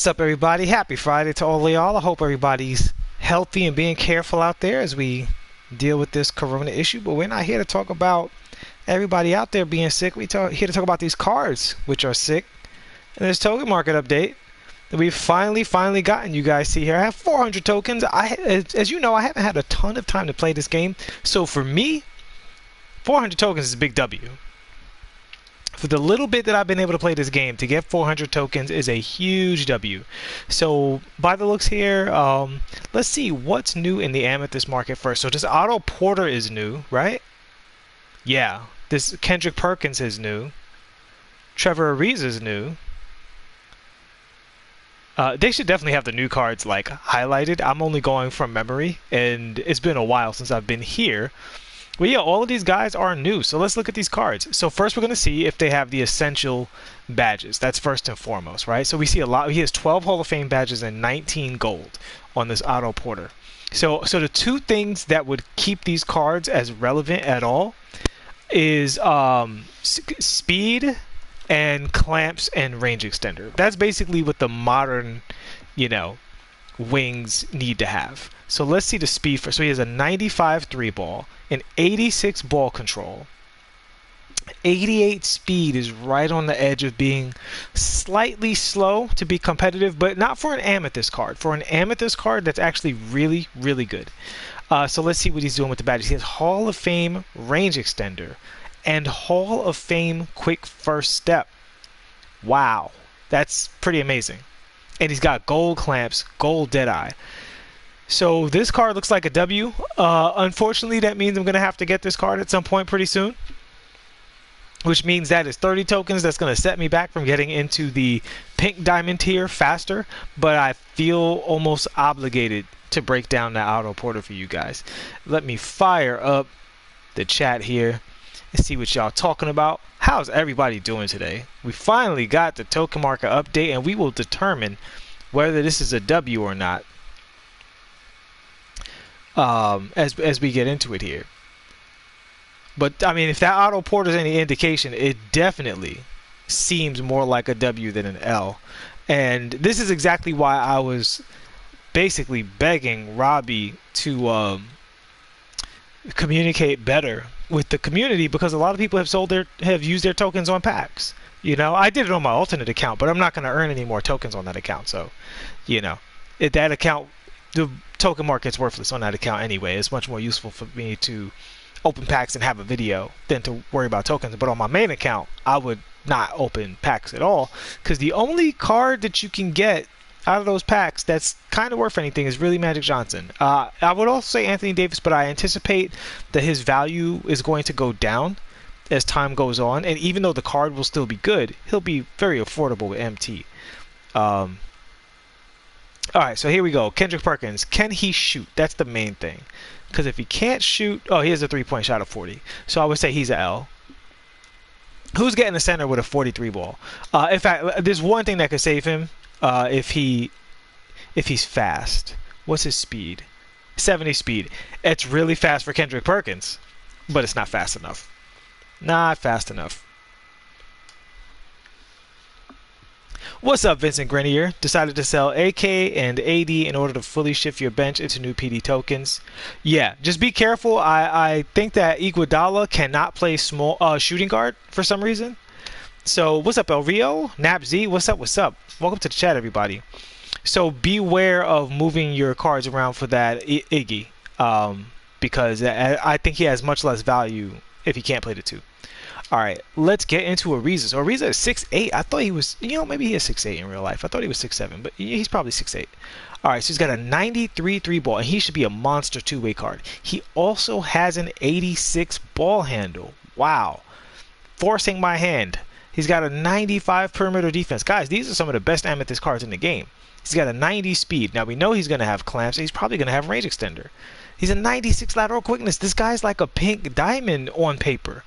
What's up, everybody? Happy Friday to all of y'all. I hope everybody's healthy and being careful out there as we deal with this corona issue. But we're not here to talk about everybody out there being sick. Here to talk about these cards which are sick. And this token market update that we've finally gotten. You guys see here, I have 400 tokens. As you know, I haven't had a ton of time to play this game. So for me, 400 tokens is a big W. For the little bit that I've been able to play this game, to get 400 tokens is a huge W. So by the looks here, let's see what's new in the amethyst market first. So this Otto Porter is new, right? Yeah. This Kendrick Perkins is new. Trevor Ariza is new. They should definitely have the new cards like highlighted. I'm only going from memory, and it's been a while since I've been here. Well, yeah, all of these guys are new. So let's look at these cards. So first we're going to see if they have the essential badges. That's first and foremost, right? So we see a lot. He has 12 Hall of Fame badges and 19 gold on this Otto Porter. So the two things that would keep these cards as relevant at all is speed and clamps and range extender. That's basically what the modern, wings need to have. So let's see the speed first. So he has a 95 3 ball, an 86 ball control, 88 speed is right on the edge of being slightly slow to be competitive, but not for an amethyst card. For an amethyst card, that's actually really, really good. So let's see what he's doing with the badges. He has Hall of Fame range extender and Hall of Fame quick first step. Wow, that's pretty amazing. And he's got gold clamps, gold deadeye. So this card looks like a W. Unfortunately, that means I'm going to have to get this card at some point pretty soon, which means that is 30 tokens. That's going to set me back from getting into the pink diamond tier faster, but I feel almost obligated to break down that Otto Porter for you guys. Let me fire up the chat here and see what y'all talking about. How's everybody doing today? We finally got the token market update, and we will determine whether this is a W or not as we get into it here. But I mean, if that Otto Porter is any indication, it definitely seems more like a W than an L. And this is exactly why I was basically begging Robbie to communicate better with the community, because a lot of people have used their tokens on packs. I did it on my alternate account, but I'm not going to earn any more tokens on that account. So, if that account, the token market's worthless on that account anyway. It's much more useful for me to open packs and have a video than to worry about tokens. But on my main account, I would not open packs at all, because the only card that you can get out of those packs that's kind of worth anything is really Magic Johnson. I would also say Anthony Davis, but I anticipate that his value is going to go down as time goes on, and even though the card will still be good, he'll be very affordable with MT. Alright, so here we go. Kendrick Perkins. Can he shoot? That's the main thing. Because if he can't shoot... Oh, he has a 3-point shot of 40. So I would say he's a L. Who's getting the center with a 43 ball? In fact, there's one thing that could save him if he's fast. What's his speed? 70 speed. It's really fast for Kendrick Perkins, but it's not fast enough. Not fast enough. What's up, Vincent Grenier? Decided to sell AK and AD in order to fully shift your bench into new PD tokens. Yeah, just be careful. I think that Iguodala cannot play small shooting guard for some reason. So what's up, El Rio? Nap Z, what's up? What's up? Welcome to the chat, everybody. So beware of moving your cards around for that Iggy, because I think he has much less value if he can't play the two. All right, let's get into Ariza. So Ariza is 6'8". I thought he was, maybe he is 6'8" in real life. I thought he was 6'7", but he's probably 6'8". All right, so he's got a 93 3 ball, and he should be a monster two-way card. He also has an 86 ball handle. Wow. Forcing my hand. He's got a 95 perimeter defense. Guys, these are some of the best amethyst cards in the game. He's got a 90 speed. Now, we know he's going to have clamps. He's probably going to have range extender. He's a 96 lateral quickness. This guy's like a pink diamond on paper.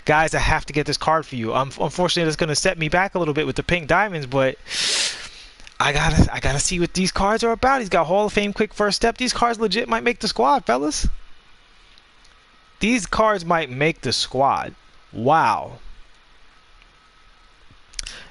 Guys, I have to get this card for you. Unfortunately, it's going to set me back a little bit with the pink diamonds, but I gotta see what these cards are about. He's got Hall of Fame quick first step. These cards legit might make the squad, fellas. These cards might make the squad. Wow.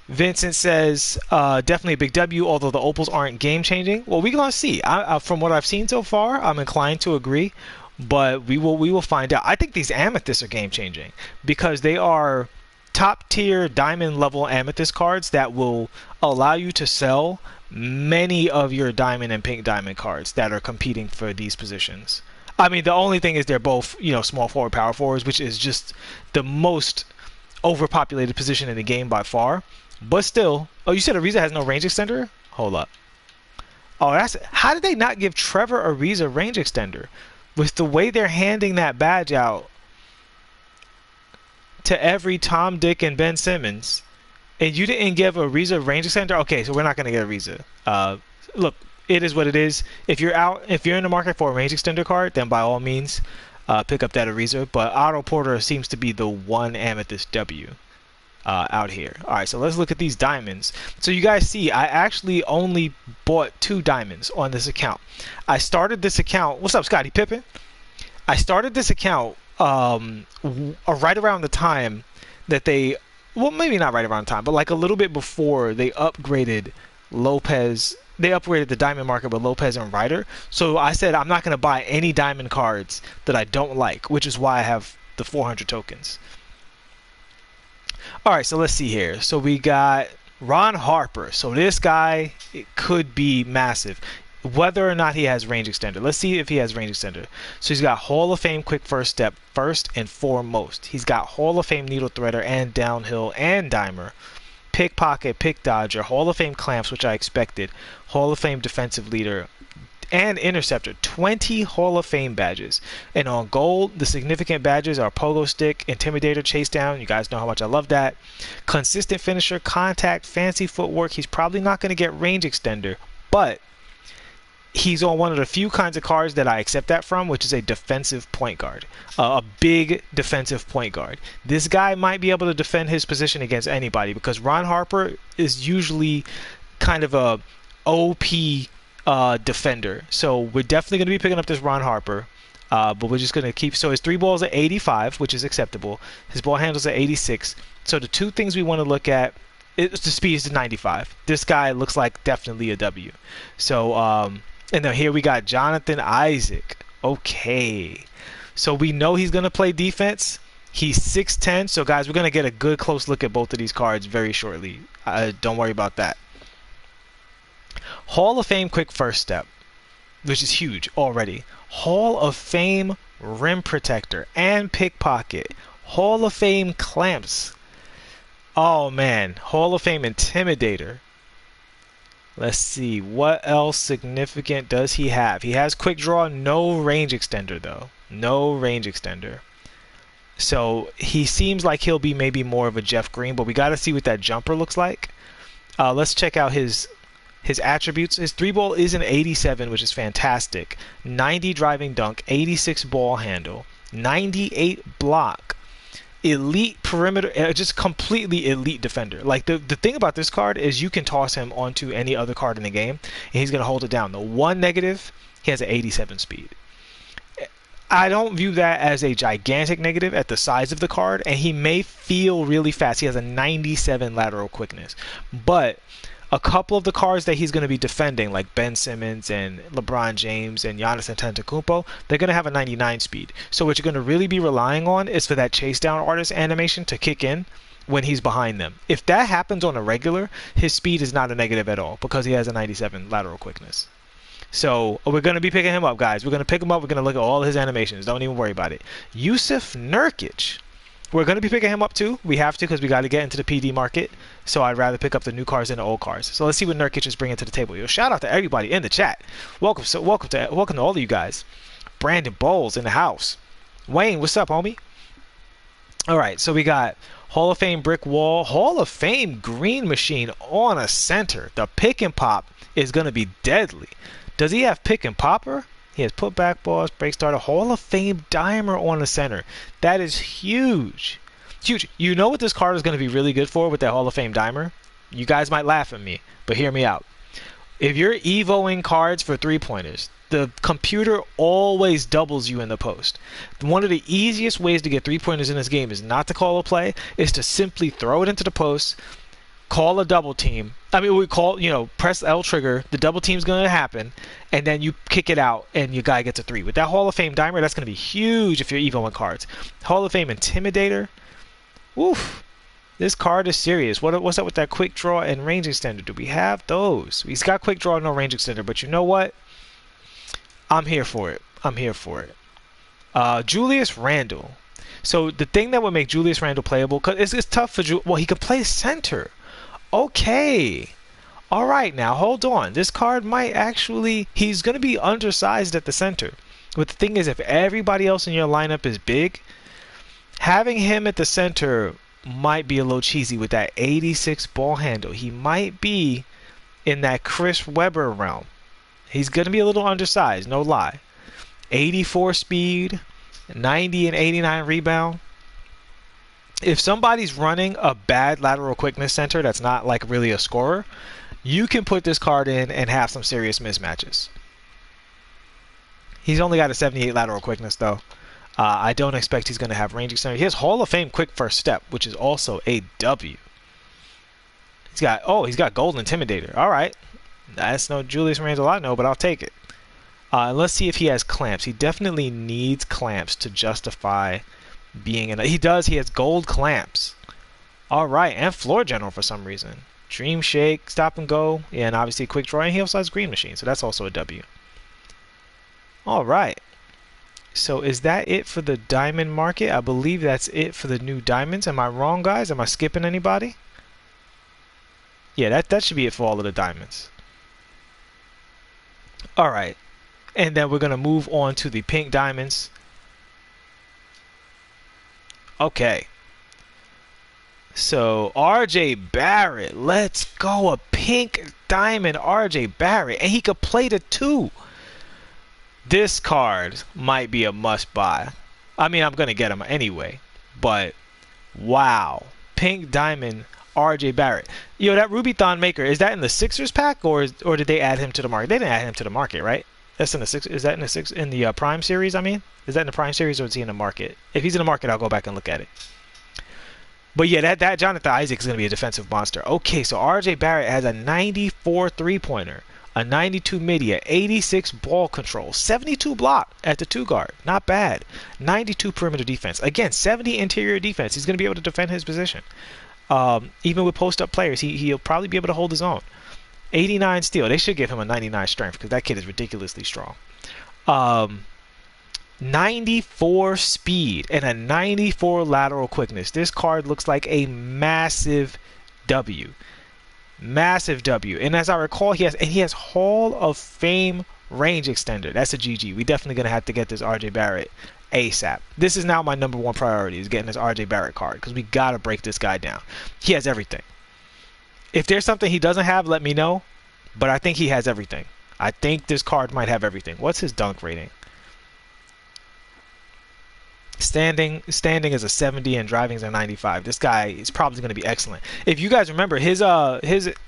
Vincent says, definitely a big W, although the opals aren't game changing. Well, we're gonna see. From what I've seen so far, I'm inclined to agree, but we will find out. I think these amethysts are game changing because they are top tier diamond level amethyst cards that will allow you to sell many of your diamond and pink diamond cards that are competing for these positions. I mean, the only thing is they're both, small forward, power forwards, which is just the most overpopulated position in the game by far. But still, oh, you said Ariza has no range extender? Hold up. Oh, how did they not give Trevor Ariza range extender? With the way they're handing that badge out to every Tom, Dick, and Ben Simmons, and you didn't give Ariza range extender? Okay, so we're not gonna get Ariza. Look, it is what it is. If you're in the market for a range extender card, then by all means, pick up that Ariza. But Otto Porter seems to be the one amethyst W out here. All right, so let's look at these diamonds. So you guys see, I actually only bought 2 diamonds on this account. I started this account. What's up, Scottie Pippen? I started this account right around the time that well, maybe not right around the time, but like a little bit before they upgraded Lopez. They upgraded the diamond market with Lopez and Ryder. So I said I'm not going to buy any diamond cards that I don't like, which is why I have the 400 tokens. All right, so let's see here. So we got Ron Harper. So this guy, it could be massive. Whether or not he has range extender. Let's see if he has range extender. So he's got Hall of Fame quick first step first and foremost. He's got Hall of Fame needle threader and downhill and dimer. Pickpocket, pick dodger, Hall of Fame clamps, which I expected. Hall of Fame defensive leader and interceptor. 20 Hall of Fame badges. And on gold, the significant badges are pogo stick, intimidator, chase down. You guys know how much I love that. Consistent finisher, contact, fancy footwork. He's probably not going to get range extender, but he's on one of the few kinds of cards that I accept that from, which is a defensive point guard. A big defensive point guard. This guy might be able to defend his position against anybody because Ron Harper is usually kind of a OP defender. So we're definitely going to be picking up this Ron Harper. But we're just going to keep... So his 3 balls at 85, which is acceptable. His ball handles at 86. So the 2 things we want to look at, the speed is 95. This guy looks like definitely a W. So... and then here we got Jonathan Isaac. Okay. So we know he's going to play defense. He's 6'10". So, guys, we're going to get a good close look at both of these cards very shortly. Don't worry about that. Hall of Fame quick first step, which is huge already. Hall of Fame rim protector and pickpocket. Hall of Fame clamps. Oh, man. Hall of Fame intimidator. Let's see, what else significant does he have? He has quick draw, no range extender though. No range extender. So he seems like he'll be maybe more of a Jeff Green, but we got to see what that jumper looks like. Let's check out his attributes. His 3 ball is an 87, which is fantastic. 90 driving dunk, 86 ball handle, 98 block. Elite perimeter, just completely elite defender. Like the thing about this card is you can toss him onto any other card in the game and he's going to hold it down. The one negative, he has an 87 speed. I don't view that as a gigantic negative at the size of the card, and he may feel really fast. He has a 97 lateral quickness, but a couple of the cards that he's going to be defending, like Ben Simmons and LeBron James and Giannis Antetokounmpo, they're going to have a 99 speed. So what you're going to really be relying on is for that chase down artist animation to kick in when he's behind them. If that happens on a regular, his speed is not a negative at all because he has a 97 lateral quickness. So we're going to be picking him up, guys. We're going to pick him up. We're going to look at all his animations. Don't even worry about it. Yusuf Nurkic. We're going to be picking him up too. We have to because we got to get into the PD market. So I'd rather pick up the new cars than the old cars. So let's see what Nurkic is bringing to the table. Yo, shout out to everybody in the chat. Welcome to all of you guys. Brandon Bowles in the house. Wayne, what's up, homie? All right, so we got Hall of Fame brick wall, Hall of Fame green machine on a center. The pick and pop is going to be deadly. Does he have pick and popper? He has putback balls, break starter, Hall of Fame dimer on the center. That is huge. Huge. You know what this card is going to be really good for with that Hall of Fame dimer? You guys might laugh at me, but hear me out. If you're evoing cards for 3-pointers, the computer always doubles you in the post. One of the easiest ways to get 3-pointers in this game is not to call a play, is to simply throw it into the post, call a double team. I mean, we call, press L trigger. The double team's going to happen, and then you kick it out, and your guy gets a 3. With that Hall of Fame Dimer, that's going to be huge if you're even on cards. Hall of Fame Intimidator. Oof. This card is serious. What's up with that quick draw and range extender? Do we have those? He's got quick draw and no range extender, but you know what? I'm here for it. I'm here for it. Julius Randle. So the thing that would make Julius Randle playable, because it's tough for well, he could play center. Okay. All right, now hold on. This card might actually, he's going to be undersized at the center. But the thing is, if everybody else in your lineup is big, having him at the center might be a little cheesy with that 86 ball handle. He might be in that Chris Webber realm. He's going to be a little undersized, no lie. 84 speed, 90 and 89 rebound. If somebody's running a bad lateral quickness center that's not like really a scorer, you can put this card in and have some serious mismatches. He's only got a 78 lateral quickness though. I don't expect he's going to have range extender. He has Hall of Fame quick first step, which is also a W. He's got Gold Intimidator. All right. That's no Julius Randle I know, but I'll take it. And let's see if he has clamps. He definitely needs clamps to justify being in. He does. He has gold clamps. All right. And floor general for some reason. Dream Shake, stop and go. Yeah, and obviously quick draw. And he also has green machine, so that's also a W. All right. So is that it for the diamond market? I believe that's it for the new diamonds. Am I wrong, guys? Am I skipping anybody? Yeah, that should be it for all of the diamonds. All right. And then we're going to move on to the pink diamonds. Okay. So RJ Barrett. Let's go. A pink diamond RJ Barrett. And he could play the 2. This card might be a must buy. I mean, I'm going to get him anyway. But, wow. Pink Diamond RJ Barrett. Yo, that Rubython Maker, is that in the Sixers pack or did they add him to the market? They didn't add him to the market, right? That's in the six. Is that in the Prime series? I mean, is that in the Prime series or is he in the market? If he's in the market, I'll go back and look at it. But yeah, that Jonathan Isaac is going to be a defensive monster. Okay, so RJ Barrett has a 94 3-pointer. A 92 midi, 86 ball control, 72 block at the 2 guard. Not bad. 92 perimeter defense. Again, 70 interior defense. He's going to be able to defend his position. Even with post-up players, he'll probably be able to hold his own. 89 steal. They should give him a 99 strength because that kid is ridiculously strong. 94 speed and a 94 lateral quickness. This card looks like a massive W. Massive W. And as I recall, he has Hall of Fame range extender. That's a GG. We definitely going to have to get this RJ Barrett ASAP. This is now my #1 priority, is getting this RJ Barrett card because we got to break this guy down. He has everything. If there's something he doesn't have, let me know. But I think he has everything. I think this card might have everything. What's his dunk rating? Standing is a 70 and driving is a 95. This guy is probably going to be excellent. If you guys remember, his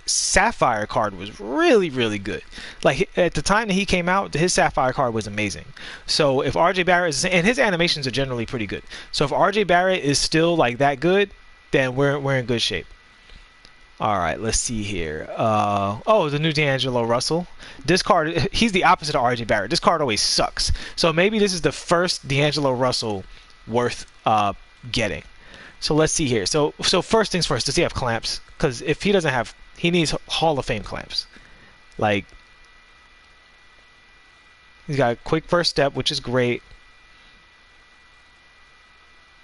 Sapphire card was really, really good. Like at the time that he came out, his Sapphire card was amazing. So if RJ Barrett is, and his animations are generally pretty good. So if RJ Barrett is still like that good, then we're in good shape. All right, let's see here. Oh, the new D'Angelo Russell. This card, he's the opposite of RJ Barrett. This card always sucks. So maybe this is the first D'Angelo Russell worth getting. So let's see here. So first things first, does he have clamps? Because if he doesn't have, he needs Hall of Fame clamps. Like, he's got a quick first step, which is great.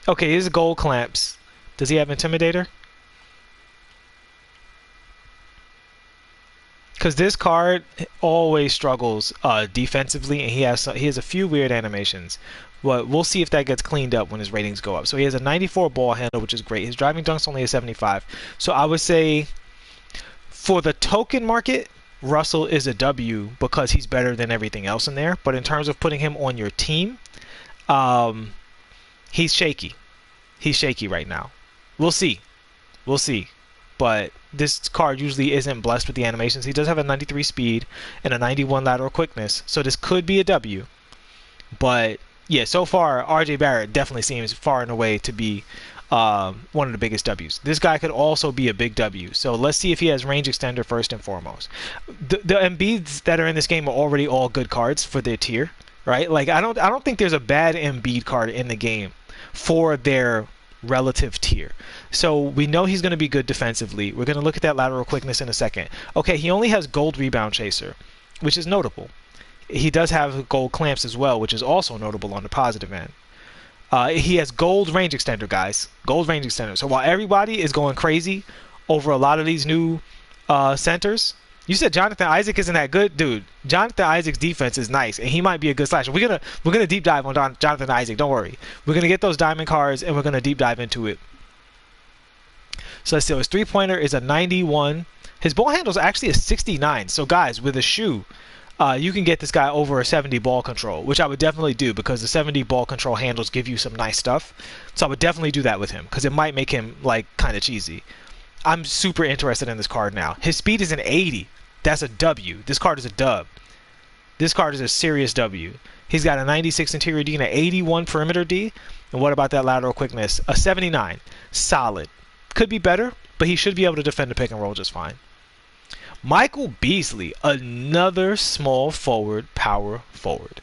Okay, here's gold clamps. Does he have Intimidator? Because this card always struggles defensively, and he has a few weird animations. But we'll see if that gets cleaned up when his ratings go up. So he has a 94 ball handle, which is great. His driving dunk's only a 75. So I would say for the token market, Russell is a W because he's better than everything else in there. But in terms of putting him on your team, he's shaky. He's shaky right now. We'll see. We'll see. But this card usually isn't blessed with the animations. He does have a 93 speed and a 91 lateral quickness. So this could be a W. But yeah, so far, RJ Barrett definitely seems far and away to be one of the biggest W's. This guy could also be a big W. So let's see if he has range extender first and foremost. The Embiids that are in this game are already all good cards for their tier, right? Like I don't think there's a bad Embiid card in the game for their relative tier. So we know he's going to be good defensively. We're going to look at that lateral quickness in a second. Okay, he only has gold rebound chaser, which is notable. He does have gold clamps as well, which is also notable on the positive end. He has gold range extender, guys. Gold range extender. So while everybody is going crazy over a lot of these new centers, you said Jonathan Isaac isn't that good, dude. Jonathan Isaac's defense is nice, and he might be a good slasher. We're gonna deep dive on Jonathan Isaac. Don't worry. We're gonna get those diamond cards, and we're gonna deep dive into it. So let's see. His 3-pointer is a 91. His ball handle is actually a 69. So guys, with a shoe, you can get this guy over a 70 ball control, which I would definitely do because the 70 ball control handles give you some nice stuff. So I would definitely do that with him because it might make him like kind of cheesy. I'm super interested in this card now. His speed is an 80. That's a W. This card is a dub. This card is a serious W. He's got a 96 interior D and an 81 perimeter D. And what about that lateral quickness? A 79. Solid. Could be better, but he should be able to defend the pick and roll just fine. Michael Beasley, another small forward, power forward.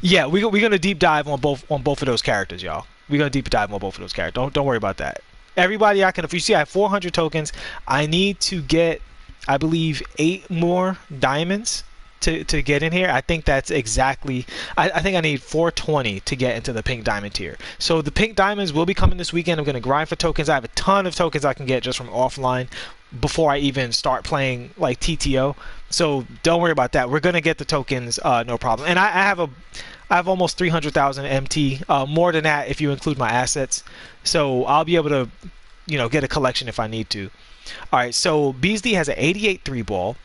Yeah, we're gonna deep dive on both of those characters, y'all. We're gonna deep dive on both of those characters. Don't worry about that. Everybody I can, if you see I have 400 tokens, I need to get, I believe, 8 more diamonds to get in here. I think that's exactly, I think I need 420 to get into the pink diamond tier. So the pink diamonds will be coming this weekend. I'm going to grind for tokens. I have a ton of tokens I can get just from offline before I even start playing like TTO. So don't worry about that. We're going to get the tokens, no problem. And I have almost 300,000 MT, more than that if you include my assets. So I'll be able to, get a collection if I need to. All right, so Beasley has an 88 3-ball,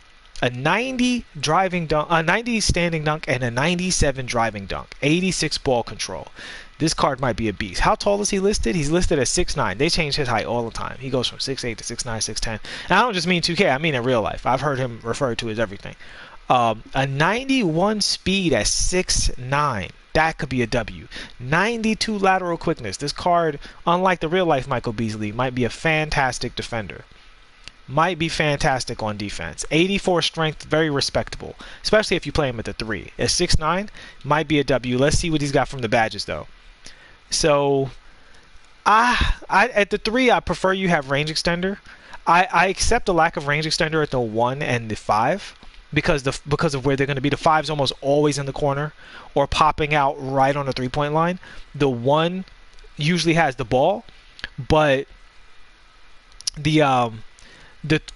a 90 driving dunk, a 90 standing dunk, and a 97 driving dunk. 86 ball control. This card might be a beast. How tall is he listed? He's listed at 6'9". They change his height all the time. He goes from 6'8 to 6'9, 6'10. And I don't just mean 2K. I mean in real life. I've heard him referred to as everything. A 91 speed at 6'9". That could be a W. 92 lateral quickness. This card, unlike the real life Michael Beasley, might be a fantastic defender. Might be fantastic on defense. 84 strength, very respectable, especially if you play him at the 3. At 6'9", might be a W. Let's see what he's got from the badges though. So, at the 3, I prefer you have range extender. I accept the lack of range extender at the 1 and the 5. Because of where they're going to be. The 5's almost always in the corner or popping out right on the 3-point line. The 1 usually has the ball, but the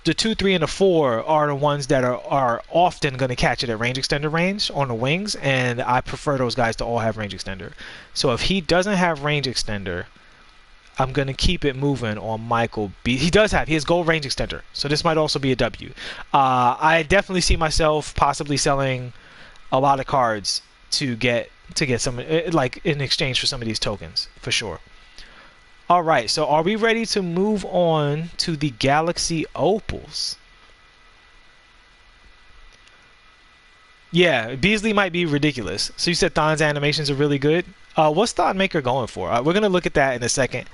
2, 3, and the 4 are the ones that are often going to catch it at range extender range on the wings, and I prefer those guys to all have range extender. So if he doesn't have range extender, I'm going to keep it moving on Michael B. He has gold range extender, so this might also be a W. I definitely see myself possibly selling a lot of cards to get some, like in exchange for some of these tokens, for sure. All right, so are we ready to move on to the Galaxy Opals? Yeah, Beasley might be ridiculous. So you said Thon's animations are really good. What's Thon Maker going for? We're gonna look at that in a second.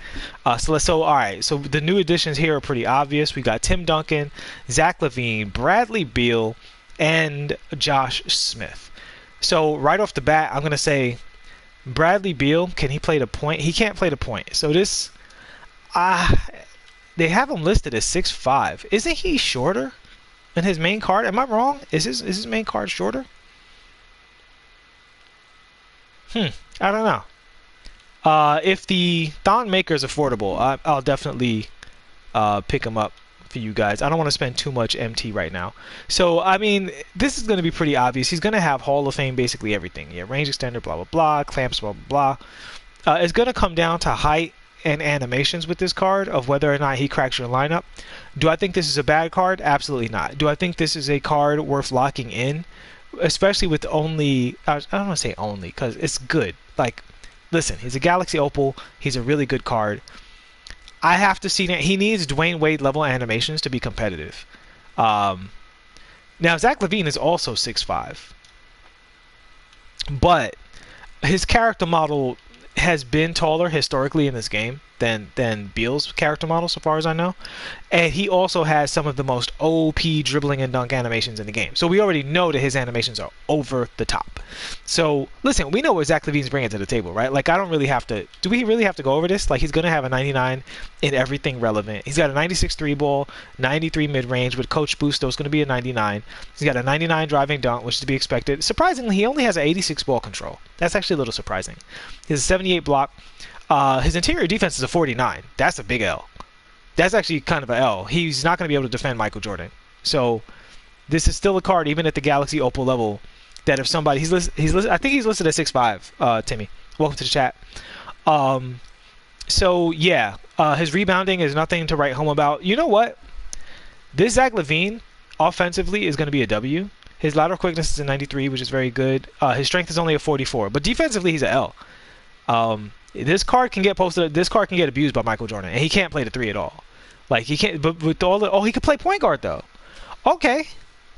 All right. So the new additions here are pretty obvious. We got Tim Duncan, Zach LaVine, Bradley Beal, and Josh Smith. So right off the bat, I'm gonna say Bradley Beal. Can he play the point? He can't play the point. So this, they have him listed as 6'5". Isn't he shorter than his main card? Am I wrong? Is his main card shorter? I don't know. If the Thon Maker is affordable, I'll definitely pick him up for you guys. I don't want to spend too much MT right now. So, I mean, this is going to be pretty obvious. He's going to have Hall of Fame basically everything. Yeah, range extender, blah, blah, blah, clamps, blah, blah, blah. It's going to come down to height and animations with this card of whether or not he cracks your lineup. Do I think this is a bad card? Absolutely not. Do I think this is a card worth locking in? Especially with only, I don't want to say only, because it's good. Like, listen, he's a Galaxy Opal. He's a really good card. I have to see that he needs Dwayne Wade level animations to be competitive. Now, Zach LaVine is also 6'5", but his character model, has been taller historically in this game than Beal's character model, so far as I know. And he also has some of the most OP dribbling and dunk animations in the game. So we already know that his animations are over the top. So listen, we know what Zach LaVine's bringing to the table, right? Like, I don't really have to. Do we really have to go over this? Like, he's gonna have a 99 in everything relevant. He's got a 96 3 ball, 93 mid range with Coach Busto. It's gonna be a 99. He's got a 99 driving dunk, which is to be expected. Surprisingly, he only has an 86 ball control. That's actually a little surprising. He has a 78 block. His interior defense is a 49. That's a big L. That's actually kind of an L. He's not going to be able to defend Michael Jordan. So this is still a card, even at the Galaxy Opal level, that if somebody I think he's listed at 6'5". Timmy, welcome to the chat. So yeah, his rebounding is nothing to write home about. You know what? This Zach LaVine offensively is going to be a W. His lateral quickness is a 93, which is very good. His strength is only a 44, but defensively he's an L. This card can get posted. This card can get abused by Michael Jordan, and he can't play the 3 at all. Like, he can't. But with all the, he could play point guard though. Okay.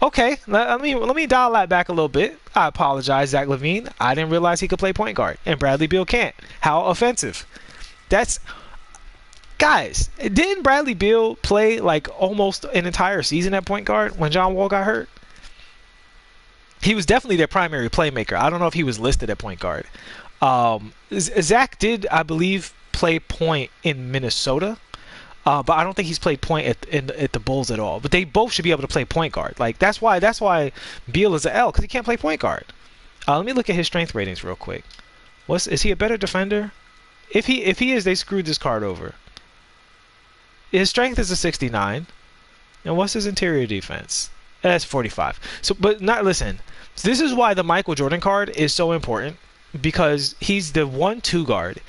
Let me dial that back a little bit. I apologize, Zach LaVine. I didn't realize he could play point guard, and Bradley Beal can't. How offensive! That's, guys. Didn't Bradley Beal play like almost an entire season at point guard when John Wall got hurt? He was definitely their primary playmaker. I don't know if he was listed at point guard. Zach did, I believe, play point in Minnesota, but I don't think he's played point at the Bulls at all. But they both should be able to play point guard. Like, that's why Beal is an L, because he can't play point guard. Let me look at his strength ratings real quick. Is he a better defender? If he is, they screwed this card over. His strength is a 69, and what's his interior defense? That's 45. So, but not listen. This is why the Michael Jordan card is so important. Because he's the 1-2 guard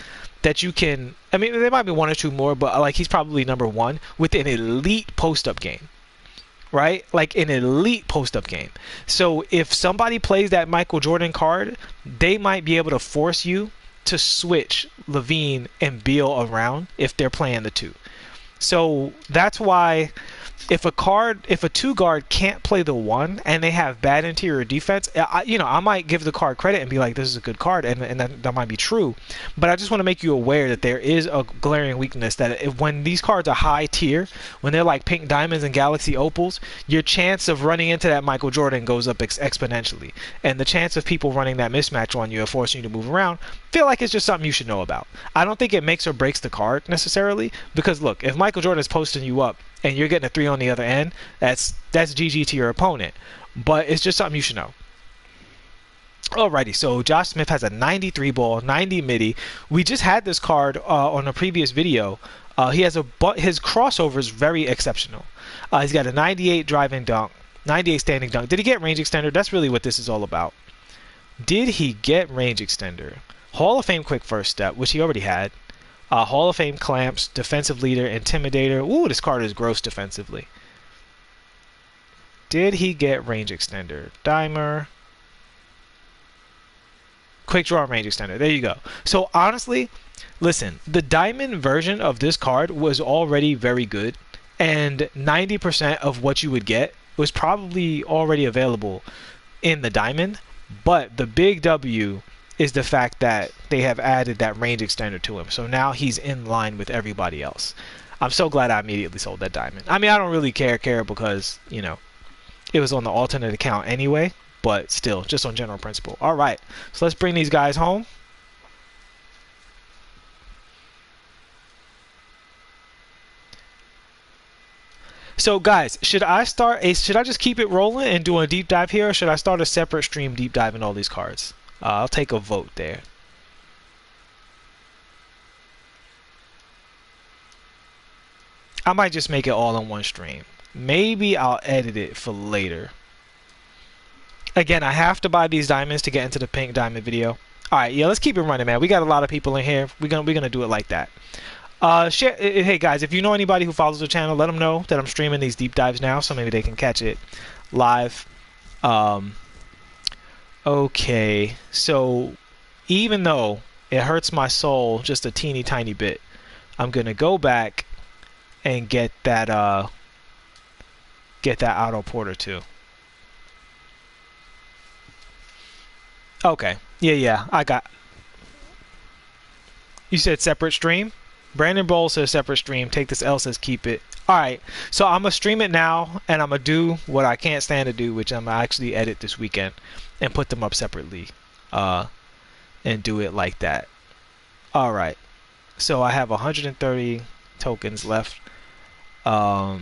that you can. I mean, there might be 1 or 2 more, but like, he's probably number 1 with an elite post-up game, right? Like, an elite post-up game. So if somebody plays that Michael Jordan card, they might be able to force you to switch LaVine and Beal around if they're playing the 2. So that's why. If a 2 guard can't play the 1 and they have bad interior defense, I might give the card credit and be like, this is a good card, and that might be true. But I just want to make you aware that there is a glaring weakness that when these cards are high tier, when they're like pink diamonds and galaxy opals, your chance of running into that Michael Jordan goes up exponentially. And the chance of people running that mismatch on you or forcing you to move around, feel like it's just something you should know about. I don't think it makes or breaks the card necessarily, because look, if Michael Jordan is posting you up and you're getting a 3 on the other end, that's GG to your opponent. But it's just something you should know. Alrighty, so Josh Smith has a 93 ball, 90 midi. We just had this card on a previous video. His crossover is very exceptional. He's got a 98 driving dunk, 98 standing dunk. Did he get range extender? That's really what this is all about. Did he get range extender? Hall of Fame quick first step, which he already had. Hall of Fame clamps, defensive leader, intimidator. Ooh, this card is gross defensively. Did he get range extender? Dimer. Quick draw range extender. There you go. So honestly, listen, the diamond version of this card was already very good, and 90% of what you would get was probably already available in the diamond. But the big W is the fact that they have added that range extender to him. So now he's in line with everybody else. I'm so glad I immediately sold that diamond. I mean, I don't really care because, it was on the alternate account anyway, but still, just on general principle. All right, so let's bring these guys home. So guys, should I just keep it rolling and do a deep dive here, or should I start a separate stream deep dive in all these cards? I'll take a vote there. I might just make it all in one stream. Maybe I'll edit it for later. Again, I have to buy these diamonds to get into the pink diamond video. Alright, yeah, let's keep it running, man. We got a lot of people in here. We're gonna do it like that. Hey guys, if you know anybody who follows the channel, let them know that I'm streaming these deep dives now, so maybe they can catch it live. Okay, so even though it hurts my soul just a teeny tiny bit, I'm gonna go back and get that Otto Porter too. Okay, yeah, I got. You said separate stream? Brandon Bowles says separate stream. Take this L says keep it. Alright, so I'm going to stream it now, and I'm going to do what I can't stand to do, which I'm going to actually edit this weekend and put them up separately and do it like that. Alright, so I have 130 tokens left. So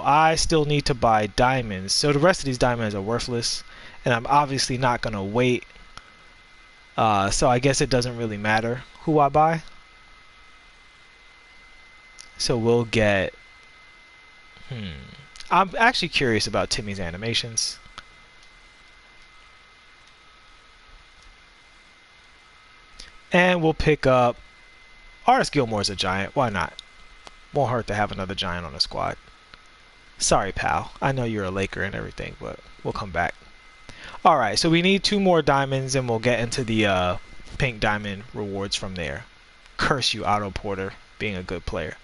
I still need to buy diamonds. So the rest of these diamonds are worthless, and I'm obviously not going to wait. So I guess it doesn't really matter who I buy. So we'll get... I'm actually curious about Timmy's animations. And we'll pick up... Artist Gilmore's a giant. Why not? Won't hurt to have another giant on the squad. Sorry, pal. I know you're a Laker and everything, but we'll come back. Alright, so we need 2 more diamonds, and we'll get into the pink diamond rewards from there. Curse you, Otto Porter, being a good player.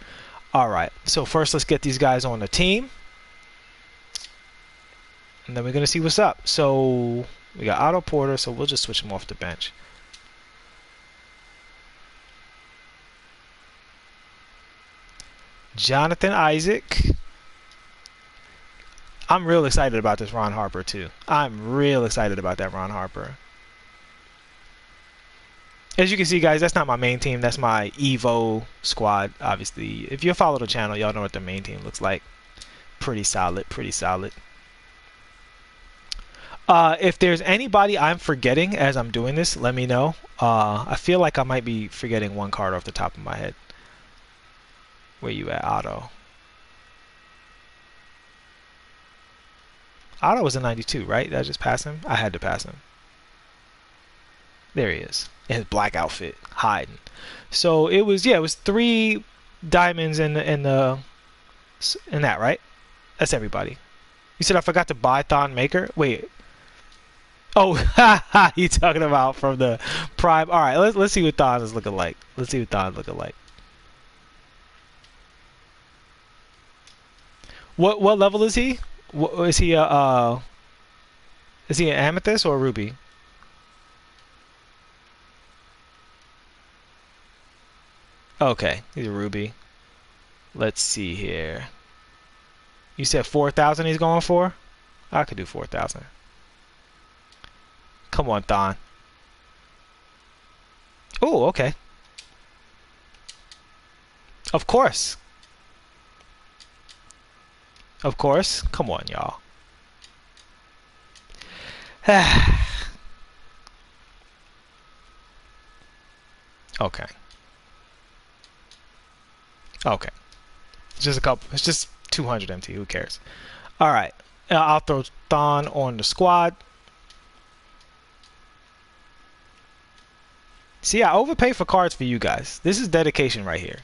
Alright, so first let's get these guys on the team. And then we're going to see what's up. So we got Otto Porter, so we'll just switch him off the bench. Jonathan Isaac. I'm real excited about this Ron Harper too. I'm real excited about that Ron Harper. As you can see, guys, that's not my main team. That's my Evo squad, obviously. If you follow the channel, y'all know what the main team looks like. Pretty solid, pretty solid. If there's anybody I'm forgetting as I'm doing this, let me know. I feel like I might be forgetting one card off the top of my head. Where you at, Otto? Otto was a 92, right? Did I just pass him? I had to pass him. There he is. In his black outfit, hiding. So it was, yeah, it was 3 diamonds in that, right? That's everybody. You said I forgot to buy Thon Maker? Wait. Oh, you talking about from the Prime? All right, let's see what Thon is looking like. Let's see what Thon's looking like. What level is he? Is he an amethyst or a ruby? Okay, he's a ruby. Let's see here. You said 4,000 he's going for? I could do 4,000. Come on, Thon. Oh, okay. Of course. Of course. Come on, y'all. Okay. Okay. It's just a couple. It's just 200 MT. Who cares? All right. I'll throw Thon on the squad. See, I overpay for cards for you guys. This is dedication right here.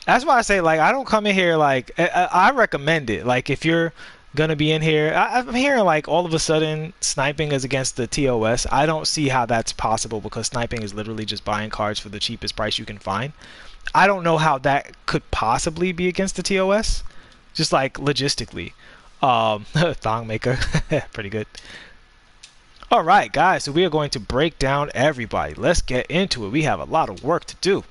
That's why I say, like, I don't come in here, like, I recommend it. Like, if you're going to be in here, I'm hearing, like, all of a sudden sniping is against the TOS. I don't see how that's possible because sniping is literally just buying cards for the cheapest price you can find. I don't know how that could possibly be against the TOS. Just, like, logistically. Thong Maker. Pretty good. All right, guys. So we are going to break down everybody. Let's get into it. We have a lot of work to do.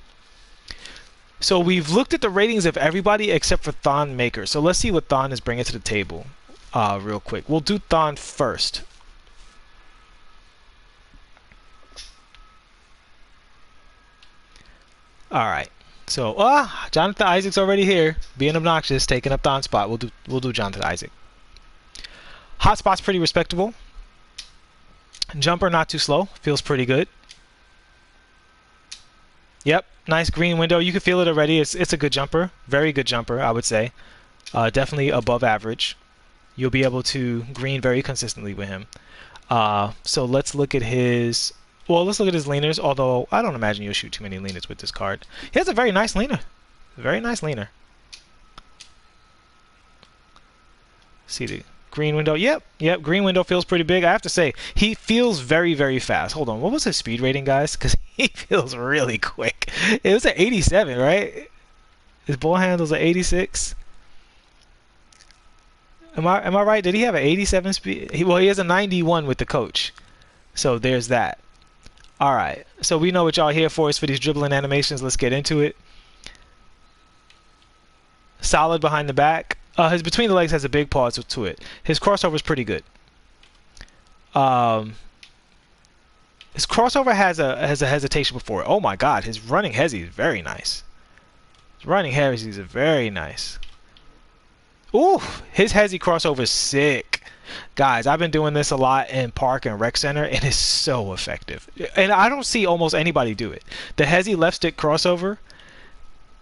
So we've looked at the ratings of everybody except for Thon Maker. So let's see what Thon is bringing to the table real quick. We'll do Thon first. All right. So Jonathan Isaac's already here, being obnoxious, taking up Thon's spot. We'll do Jonathan Isaac. Hotspot's pretty respectable. Jumper not too slow. Feels pretty good. Yep. Nice green window. You can feel it already. It's a good jumper. Very good jumper, I would say. Definitely above average. You'll be able to green very consistently with him. So let's look at his... Well, let's look at his leaners, although I don't imagine you'll shoot too many leaners with this card. He has a very nice leaner. Very nice leaner. See the green window. Yep. Green window feels pretty big. I have to say, he feels very, very fast. Hold on. What was his speed rating, guys? Because he feels really quick. It was at 87, right? His ball handle's at 86. Am I right? Did he have an 87 speed? Well, he has a 91 with the coach. So there's that. All right, so we know what y'all here for is for these dribbling animations. Let's get into it. Solid behind the back. His between the legs has a big pause to it. His crossover is pretty good. His crossover has a hesitation before it. Oh my God, his running hezzy is very nice. His running hezzy is very nice. Ooh, his hezzy crossover is sick. Guys, I've been doing this a lot in park and rec center, and it's so effective. And I don't see almost anybody do it. The hezzy left stick crossover,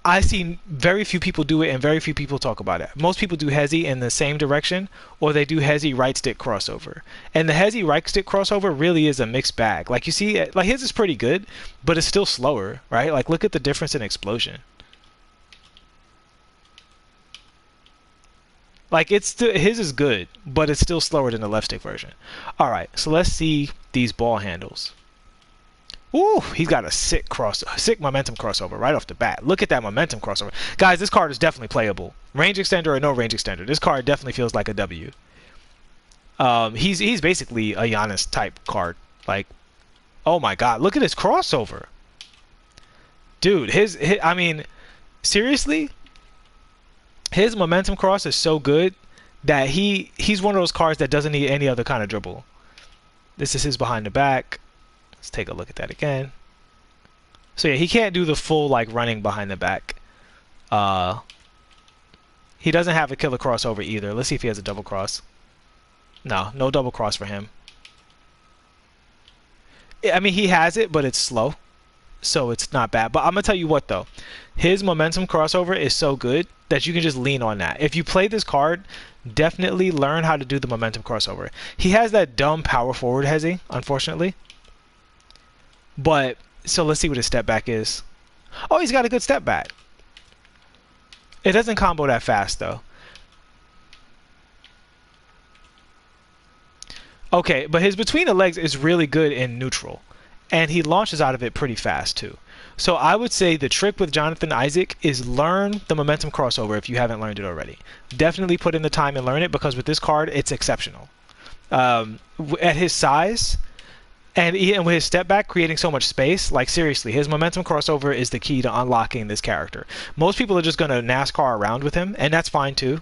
I see very few people do it, and very few people talk about it. Most people do hezzy in the same direction, or they do hezzy right stick crossover. And the hezzy right stick crossover really is a mixed bag. Like you see, like his is pretty good, but it's still slower, right? Like look at the difference in explosion. Like it's still, his is good, but it's still slower than the left stick version. All right, so let's see these ball handles. Ooh, he's got a sick momentum crossover right off the bat. Look at that momentum crossover. Guys, this card is definitely playable. Range extender or no range extender, this card definitely feels like a W. He's basically a Giannis type card. Like, oh my God, look at his crossover. Dude, I mean, seriously? His momentum cross is so good that he's one of those cards that doesn't need any other kind of dribble. This is his behind the back. Let's take a look at that again. So yeah, he can't do the full like running behind the back. He doesn't have a killer crossover either. Let's see if he has a double cross. No double cross for him. I mean, he has it, but it's slow, so it's not bad. But I'm gonna tell you what though, his momentum crossover is so good that you can just lean on that. If you play this card, definitely learn how to do the momentum crossover. He has that dumb power forward hezzy, unfortunately. But, so let's see what his step back is. Oh, he's got a good step back. It doesn't combo that fast, though. Okay, but his between the legs is really good in neutral. And he launches out of it pretty fast, too. So I would say the trick with Jonathan Isaac is learn the momentum crossover if you haven't learned it already. Definitely put in the time and learn it, because with this card, it's exceptional. At his size... And with his step back creating so much space, like seriously, his momentum crossover is the key to unlocking this character. Most people are just going to NASCAR around with him, and that's fine too.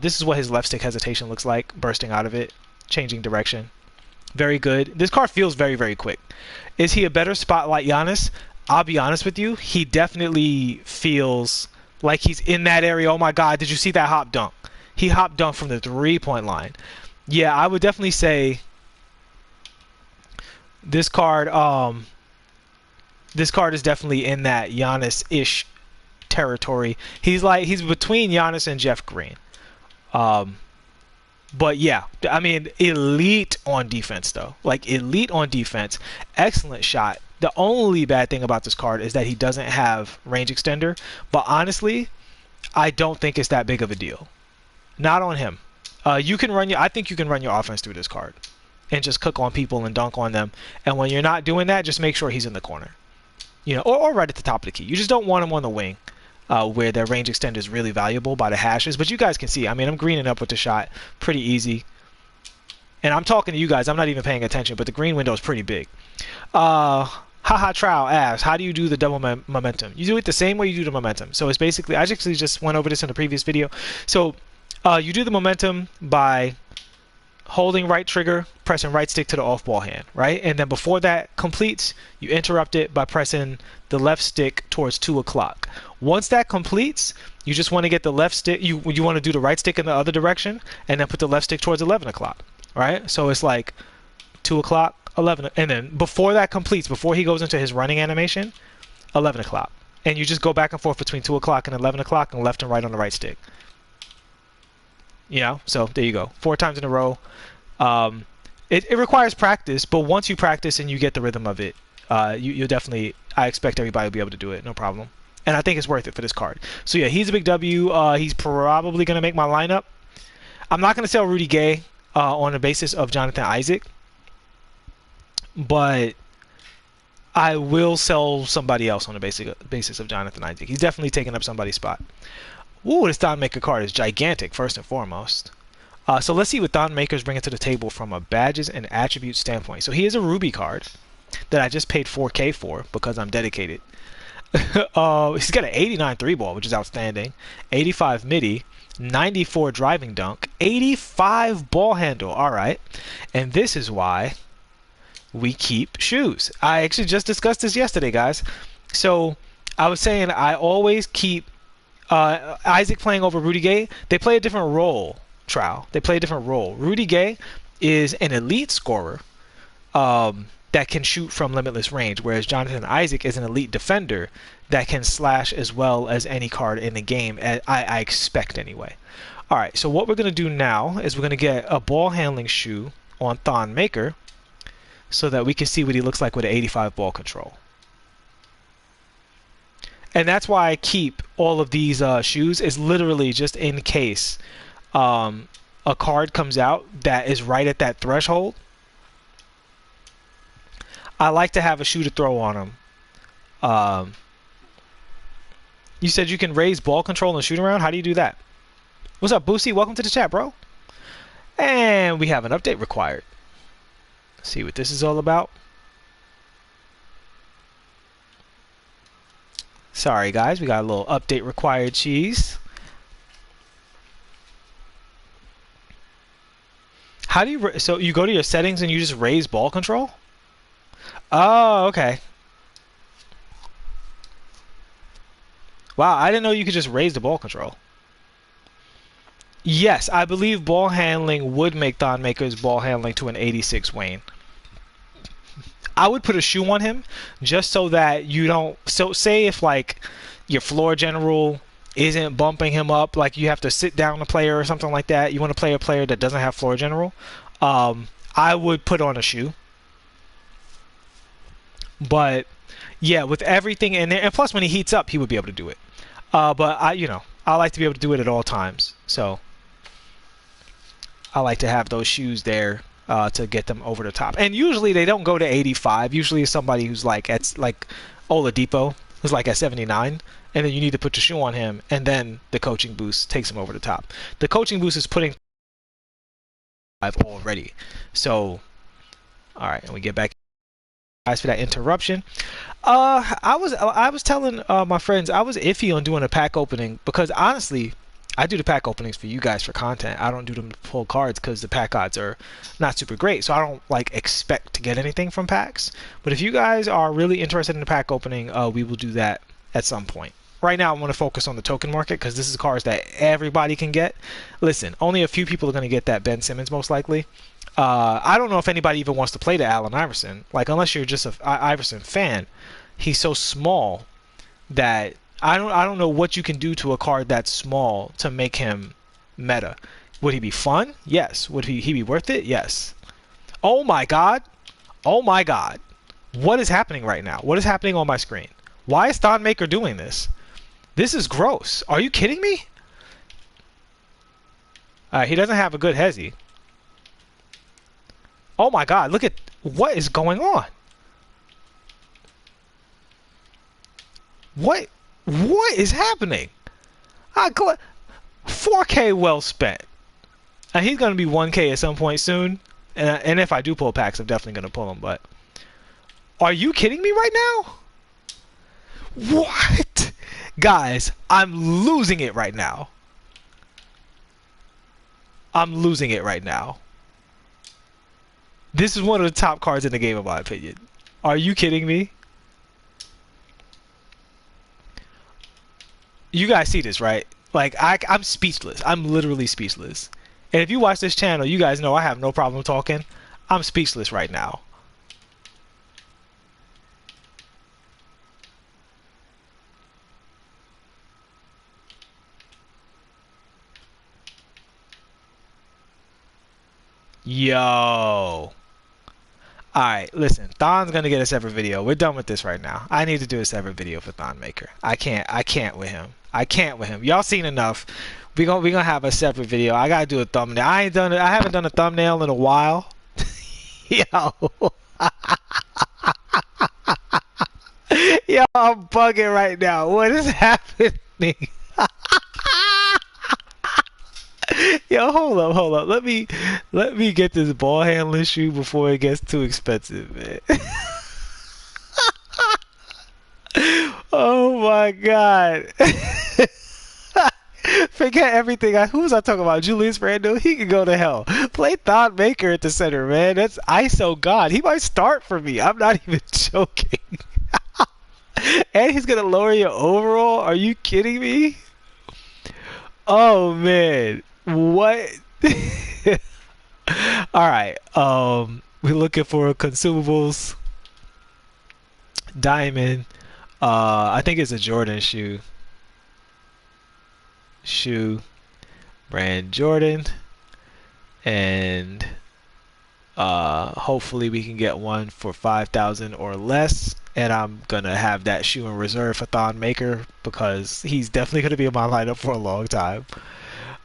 This is what his left stick hesitation looks like, bursting out of it, changing direction. Very good. This card feels very, very quick. Is he a better spotlight Giannis? I'll be honest with you, he definitely feels like he's in that area. Oh my God, did you see that hop dunk? He hop dunked from the 3-point line. Yeah, I would definitely say... This card is definitely in that Giannis-ish territory. He's between Giannis and Jeff Green. But yeah, I mean, elite on defense though. Like elite on defense, excellent shot. The only bad thing about this card is that he doesn't have range extender. But honestly, I don't think it's that big of a deal. Not on him. I think you can run your offense through this card. And just cook on people and dunk on them. And when you're not doing that, just make sure he's in the corner. You know, or right at the top of the key. You just don't want him on the wing, where their range extender is really valuable by the hashes. But you guys can see, I mean, I'm greening up with the shot. Pretty easy. And I'm talking to you guys. I'm not even paying attention, but the green window is pretty big. Haha Trow asks, how do you do the double momentum? You do it the same way you do the momentum. So it's basically, I actually just went over this in the previous video. So you do the momentum by... holding right trigger, pressing right stick to the off ball hand, right? And then before that completes, you interrupt it by pressing the left stick towards 2 o'clock. Once that completes, you just want to get the left stick, you want to do the right stick in the other direction, and then put the left stick towards 11 o'clock, right? So it's like 2 o'clock, 11, and then before that completes, before he goes into his running animation, 11 o'clock. And you just go back and forth between 2 o'clock and 11 o'clock and left and right on the right stick. You know, so there you go. 4 times in a row. It requires practice, but once you practice and you get the rhythm of it, you'll definitely, I expect everybody will be able to do it, no problem. And I think it's worth it for this card. So yeah, he's a big W. He's probably going to make my lineup. I'm not going to sell Rudy Gay on the basis of Jonathan Isaac, but I will sell somebody else on the basis of Jonathan Isaac. He's definitely taking up somebody's spot. Ooh, this Thon Maker card is gigantic, first and foremost. So let's see what Thon Maker's bringing to the table from a badges and attributes standpoint. So he is a Ruby card. that I just paid 4K for because I'm dedicated. He's got an 89 3 ball, which is outstanding. 85 midi, 94 driving dunk, 85 ball handle. All right. And this is why we keep shoes. I actually just discussed this yesterday, guys. So I was saying I always keep Isaac playing over Rudy Gay. They play a different role, Trow. They play a different role. Rudy Gay is an elite scorer that can shoot from limitless range, whereas Jonathan Isaac is an elite defender that can slash as well as any card in the game, I expect anyway. All right, so what we're going to do now is we're going to get a ball handling shoe on Thon Maker so that we can see what he looks like with an 85 ball control. And that's why I keep all of these shoes, is literally just in case a card comes out that is right at that threshold. I like to have a shoe to throw on him. You said you can raise ball control and shoot around? How do you do that? What's up, Boosie? Welcome to the chat, bro. And we have an update required. Let's see what this is all about. Sorry, guys. We got a little update required cheese. How do you... So you go to your settings and you just raise ball control? Oh, okay. Wow, I didn't know you could just raise the ball control. Yes, I believe ball handling would make Thon Maker's ball handling to an 86 Wayne. I would put a shoe on him just so that you don't... So say if like your floor general isn't bumping him up, like you have to sit down a player or something like that, you want to play a player that doesn't have floor general, I would put on a shoe. But yeah, with everything in there, and plus when he heats up, he would be able to do it. But I like to be able to do it at all times. So I like to have those shoes there to get them over the top. And usually they don't go to 85. Usually it's somebody who's like at like Oladipo, who's like at 79, and then you need to put your shoe on him, and then the coaching boost takes him over the top. The coaching boost is putting 5 already. So all right, and we get back. Guys, for that interruption. I was telling my friends I was iffy on doing a pack opening because honestly, I do the pack openings for you guys for content. I don't do them to pull cards because the pack odds are not super great, so I don't like expect to get anything from packs. But if you guys are really interested in the pack opening, we will do that at some point. Right now, I want to focus on the token market because this is cards that everybody can get. Listen, only a few people are going to get that Ben Simmons most likely. I don't know if anybody even wants to play the Allen Iverson. Like, unless you're just an Iverson fan, he's so small that I don't know what you can do to a card that's small to make him meta. Would he be fun? Yes. Would he be worth it? Yes. Oh my God. Oh my God. What is happening right now? What is happening on my screen? Why is Thon Maker doing this? This is gross. Are you kidding me? He doesn't have a good hezi. Oh my God, look at what is going on. What is happening? 4K well spent. And he's going to be 1K at some point soon. And if I do pull packs, I'm definitely going to pull them. But are you kidding me right now? What? Guys, I'm losing it right now. I'm losing it right now. This is one of the top cards in the game, in my opinion. Are you kidding me? You guys see this, right? Like, I'm speechless. I'm literally speechless. And if you watch this channel, you guys know I have no problem talking. I'm speechless right now. Yo. Alright, listen. Thon's gonna get a separate video. We're done with this right now. I need to do a separate video for Thon Maker. I can't with him. I can't with him. Y'all seen enough. We gonna have a separate video. I gotta do a thumbnail. I haven't done a thumbnail in a while. Yo. Yo, I'm bugging right now. What is happening? Yo, hold up. Let me get this ball handling shoe before it gets too expensive, man. my god. Forget everything. Who was I talking about? Julius Randle? He can go to hell. Play Thon Maker at the center, man. That's ISO God. He might start for me. I'm not even joking. And he's gonna lower your overall? Are you kidding me? Oh man. What? Alright. We're looking for consumables. Diamond. I think it's a Jordan shoe brand Jordan, and hopefully we can get one for 5,000 or less, and I'm gonna have that shoe in reserve for Thon Maker because he's definitely gonna be in my lineup for a long time.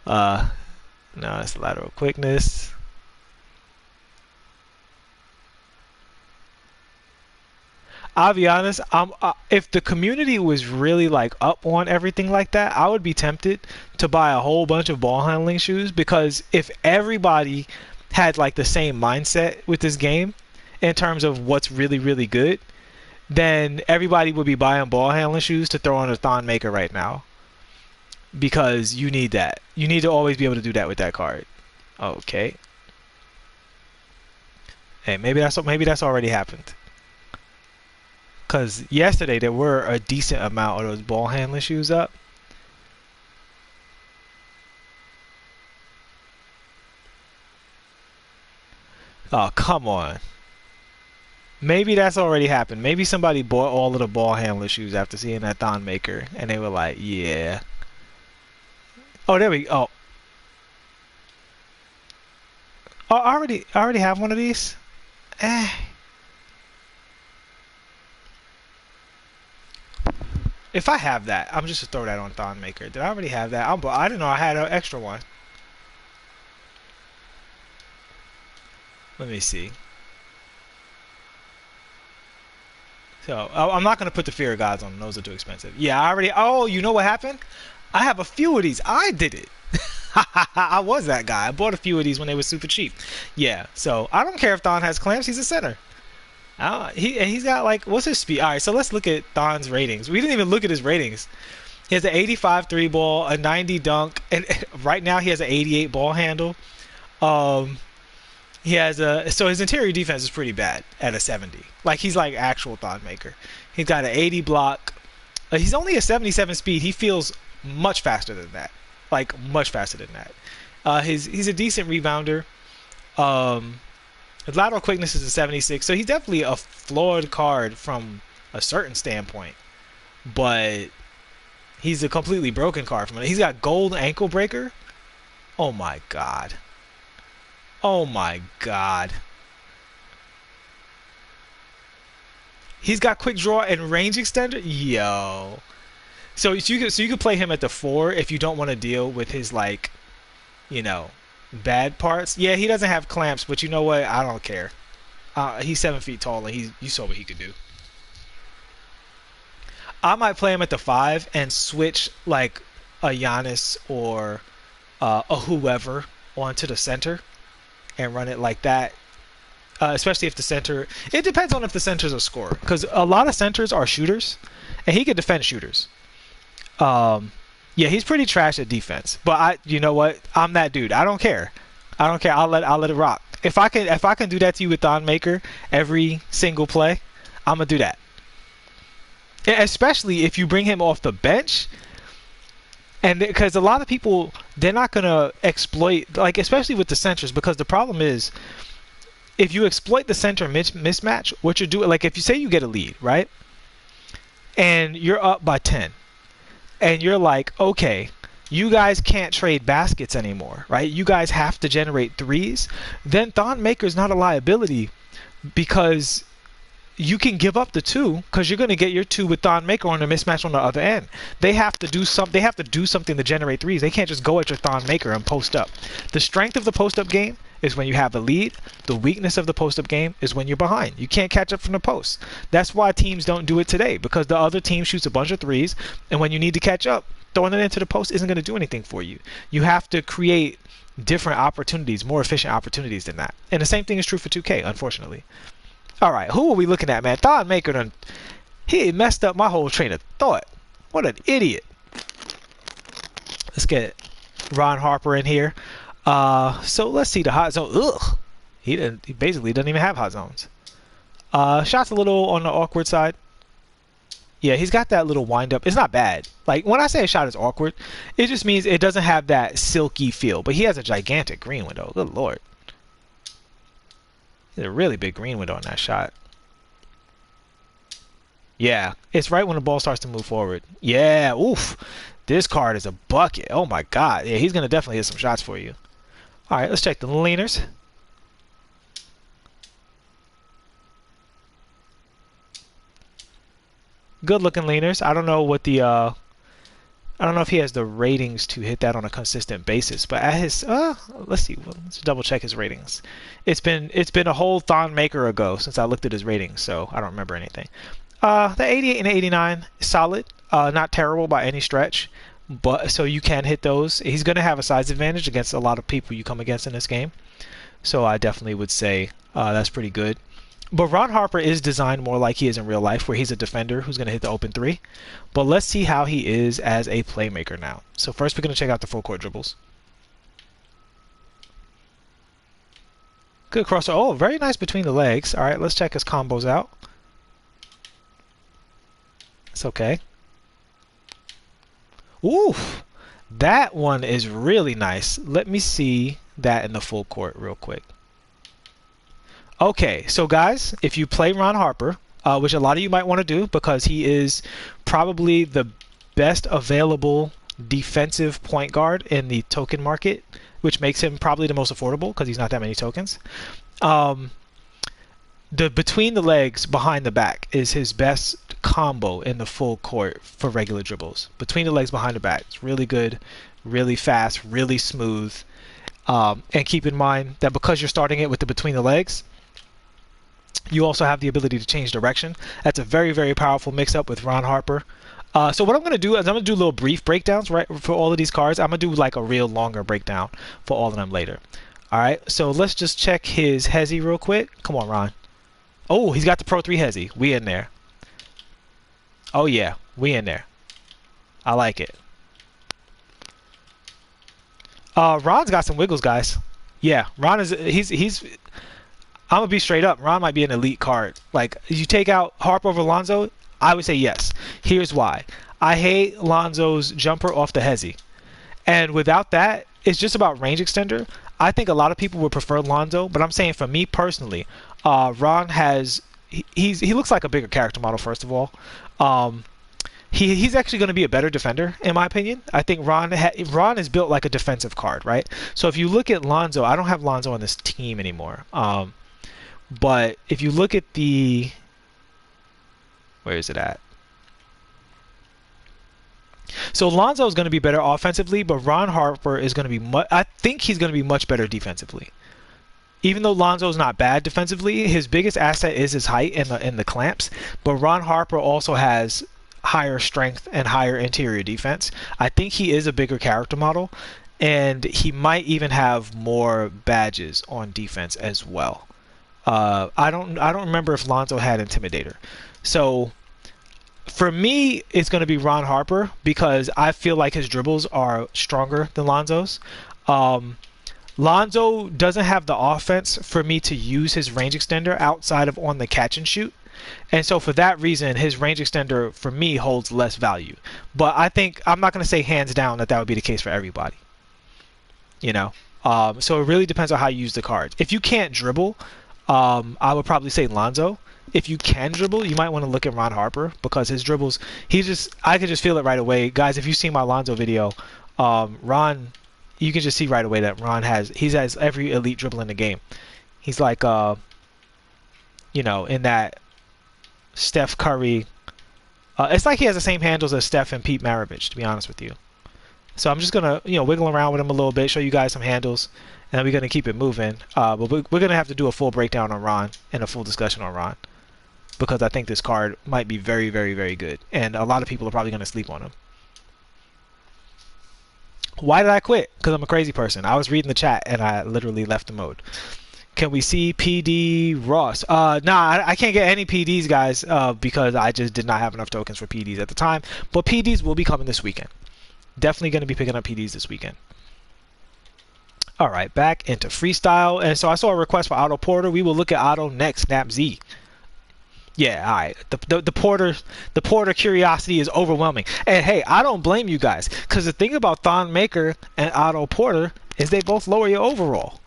No, it's lateral quickness. I'll be honest. If the community was really like up on everything like that, I would be tempted to buy a whole bunch of ball handling shoes because if everybody had like the same mindset with this game in terms of what's really really good, then everybody would be buying ball handling shoes to throw on a Thon Maker right now because you need that. You need to always be able to do that with that card. Okay. Hey, maybe that's already happened. Because yesterday there were a decent amount of those ball handling shoes up. Oh, come on. Maybe that's already happened. Maybe somebody bought all of the ball handler shoes after seeing that Thon Maker. And they were like, yeah. Oh, there we go. Oh, I already have one of these. Eh. If I have that, I'm just to throw that on Thon Maker. Did I already have that? I didn't know I had an extra one. Let me see. So I'm not gonna put the Fear of Gods on them. Those are too expensive. Yeah, I already. Oh, you know what happened? I have a few of these. I did it. I was that guy. I bought a few of these when they were super cheap. Yeah. So I don't care if Thon has clamps. He's a center. He's got like, what's his speed? All right, so let's look at Thon's ratings. We didn't even look at his ratings. He has an 85 three ball, a 90 dunk, and right now he has an 88 ball handle. He has so his interior defense is pretty bad at a 70. Like he's like actual Thon Maker. He's got an 80 block. He's only a 77 speed. He feels much faster than that. Like much faster than that. He's a decent rebounder. His lateral quickness is a 76, so he's definitely a flawed card from a certain standpoint. But he's a completely broken card from it. He's got gold ankle breaker. Oh my god. Oh my god. He's got quick draw and range extender. Yo. So you could play him at the 4 if you don't want to deal with his like, you know, bad parts. Yeah, he doesn't have clamps, but you know what? I don't care. He's 7 feet tall, and you saw what he could do. I might play him at the 5 and switch like a Giannis or a whoever onto the center and run it like that. Especially if the center. It depends on if the center's a scorer, because a lot of centers are shooters, and he can defend shooters. Yeah, he's pretty trash at defense. But you know what? I'm that dude. I don't care. I don't care. I'll let it rock. If I can do that to you with Thon Maker every single play, I'm gonna do that. Especially if you bring him off the bench, and because a lot of people, they're not gonna exploit, like especially with the centers, because the problem is if you exploit the center mismatch, what you're doing, like if you say you get a lead, right, and you're up by 10. And you're like, okay, you guys can't trade baskets anymore, right? You guys have to generate threes. Then Thon Maker's not a liability because you can give up the 2 because you're going to get your 2 with Thon Maker on a mismatch on the other end. They have to do something to generate threes. They can't just go at your Thon Maker and post up. The strength of the post up game is when you have a lead. The weakness of the post up game is when you're behind. You can't catch up from the post. That's why teams don't do it today, because the other team shoots a bunch of threes, and when you need to catch up, throwing it into the post isn't going to do anything for you. You have to create different opportunities, more efficient opportunities than that. And the same thing is true for 2K, unfortunately. All right, who are we looking at, man? Thon Maker he messed up my whole train of thought. What an idiot. Let's get Ron Harper in here. So let's see the hot zone. Ugh. He basically doesn't even have hot zones. Shot's a little on the awkward side. Yeah, he's got that little wind up. It's not bad. Like, when I say a shot is awkward, it just means it doesn't have that silky feel. But he has a gigantic green window. Good lord. There's a really big green window on that shot. Yeah, it's right when the ball starts to move forward. Yeah, oof. This card is a bucket. Oh my god. Yeah, he's going to definitely hit some shots for you. All right, let's check the leaners. Good looking leaners. I don't know what the I don't know if he has the ratings to hit that on a consistent basis, but at his let's see, let's double check his ratings. It's been a whole Thon Maker ago since I looked at his ratings, so I don't remember anything. The 88 and 89 is solid, not terrible by any stretch, but so you can hit those. He's going to have a size advantage against a lot of people you come against in this game, so I definitely would say that's pretty good. But Ron Harper is designed more like he is in real life, where he's a defender who's going to hit the open three. But let's see how he is as a playmaker now. So first we're going to check out the full court dribbles. Good crossover. Oh, very nice between the legs. All right, let's check his combos out. It's okay. Oof. That one is really nice. Let me see that in the full court real quick. Okay, so guys, if you play Ron Harper, which a lot of you might want to do because he is probably the best available defensive point guard in the token market, which makes him probably the most affordable because he's not that many tokens. The between the legs, behind the back is his best combo in the full court for regular dribbles. Between the legs, behind the back. It's really good, really fast, really smooth. And keep in mind that because you're starting it with the between the legs, you also have the ability to change direction. That's a very, very powerful mix-up with Ron Harper. So what I'm going to do is I'm going to do little brief breakdowns right for all of these cards. I'm going to do like a real longer breakdown for all of them later. All right, so let's just check his Hezi real quick. Come on, Ron. Oh, he's got the Pro 3 Hezi. We in there. Oh, yeah, we in there. I like it. Ron's got some wiggles, guys. Yeah, Ron is he's I'm gonna be straight up. Ron might be an elite card. Like, you take out Harper over Lonzo, I would say yes. Here's why. I hate Lonzo's jumper off the Hezi, and without that, it's just about range extender. I think a lot of people would prefer Lonzo, but I'm saying for me personally, Ron has he looks like a bigger character model. First of all, he's actually going to be a better defender, in my opinion. I think Ron is built like a defensive card, right? So if you look at Lonzo, I don't have Lonzo on this team anymore. But if you look at the, where is it at? So Lonzo is going to be better offensively, but Ron Harper is going to be I think he's going to be much better defensively. Even though Lonzo's not bad defensively, his biggest asset is his height and the clamps. But Ron Harper also has higher strength and higher interior defense. I think he is a bigger character model, and he might even have more badges on defense as well. I don't remember if Lonzo had Intimidator. So for me, it's going to be Ron Harper because I feel like his dribbles are stronger than Lonzo's. Lonzo doesn't have the offense for me to use his range extender outside of on the catch and shoot. And so for that reason, his range extender for me holds less value. But I think I'm not going to say hands down that would be the case for everybody. You know, so it really depends on how you use the cards. If you can't dribble, I would probably say Lonzo. If you can dribble, you might want to look at Ron Harper because his dribbles, I could just feel it right away. Guys, if you've seen my Lonzo video, Ron, you can just see right away that Ron has every elite dribble in the game. He's like, you know, in that Steph Curry. It's like he has the same handles as Steph and Pete Maravich, to be honest with you. So I'm just gonna, you know, wiggle around with him a little bit, show you guys some handles, and then we're gonna keep it moving. But we're gonna have to do a full breakdown on Ron and a full discussion on Ron because I think this card might be very, very, very good, and a lot of people are probably gonna sleep on him. Why did I quit? Because I'm a crazy person. I was reading the chat and I literally left the mode. Can we see PD Ross? Nah, I can't get any PDs, guys, because I just did not have enough tokens for PDs at the time. But PDs will be coming this weekend. Definitely going to be picking up PDs this weekend. All right, back into freestyle. And so I saw a request for Otto Porter. We will look at Otto next. Snap Z. Yeah, all right. The Porter curiosity is overwhelming. And hey, I don't blame you guys, because the thing about Thon Maker and Otto Porter is they both lower your overall,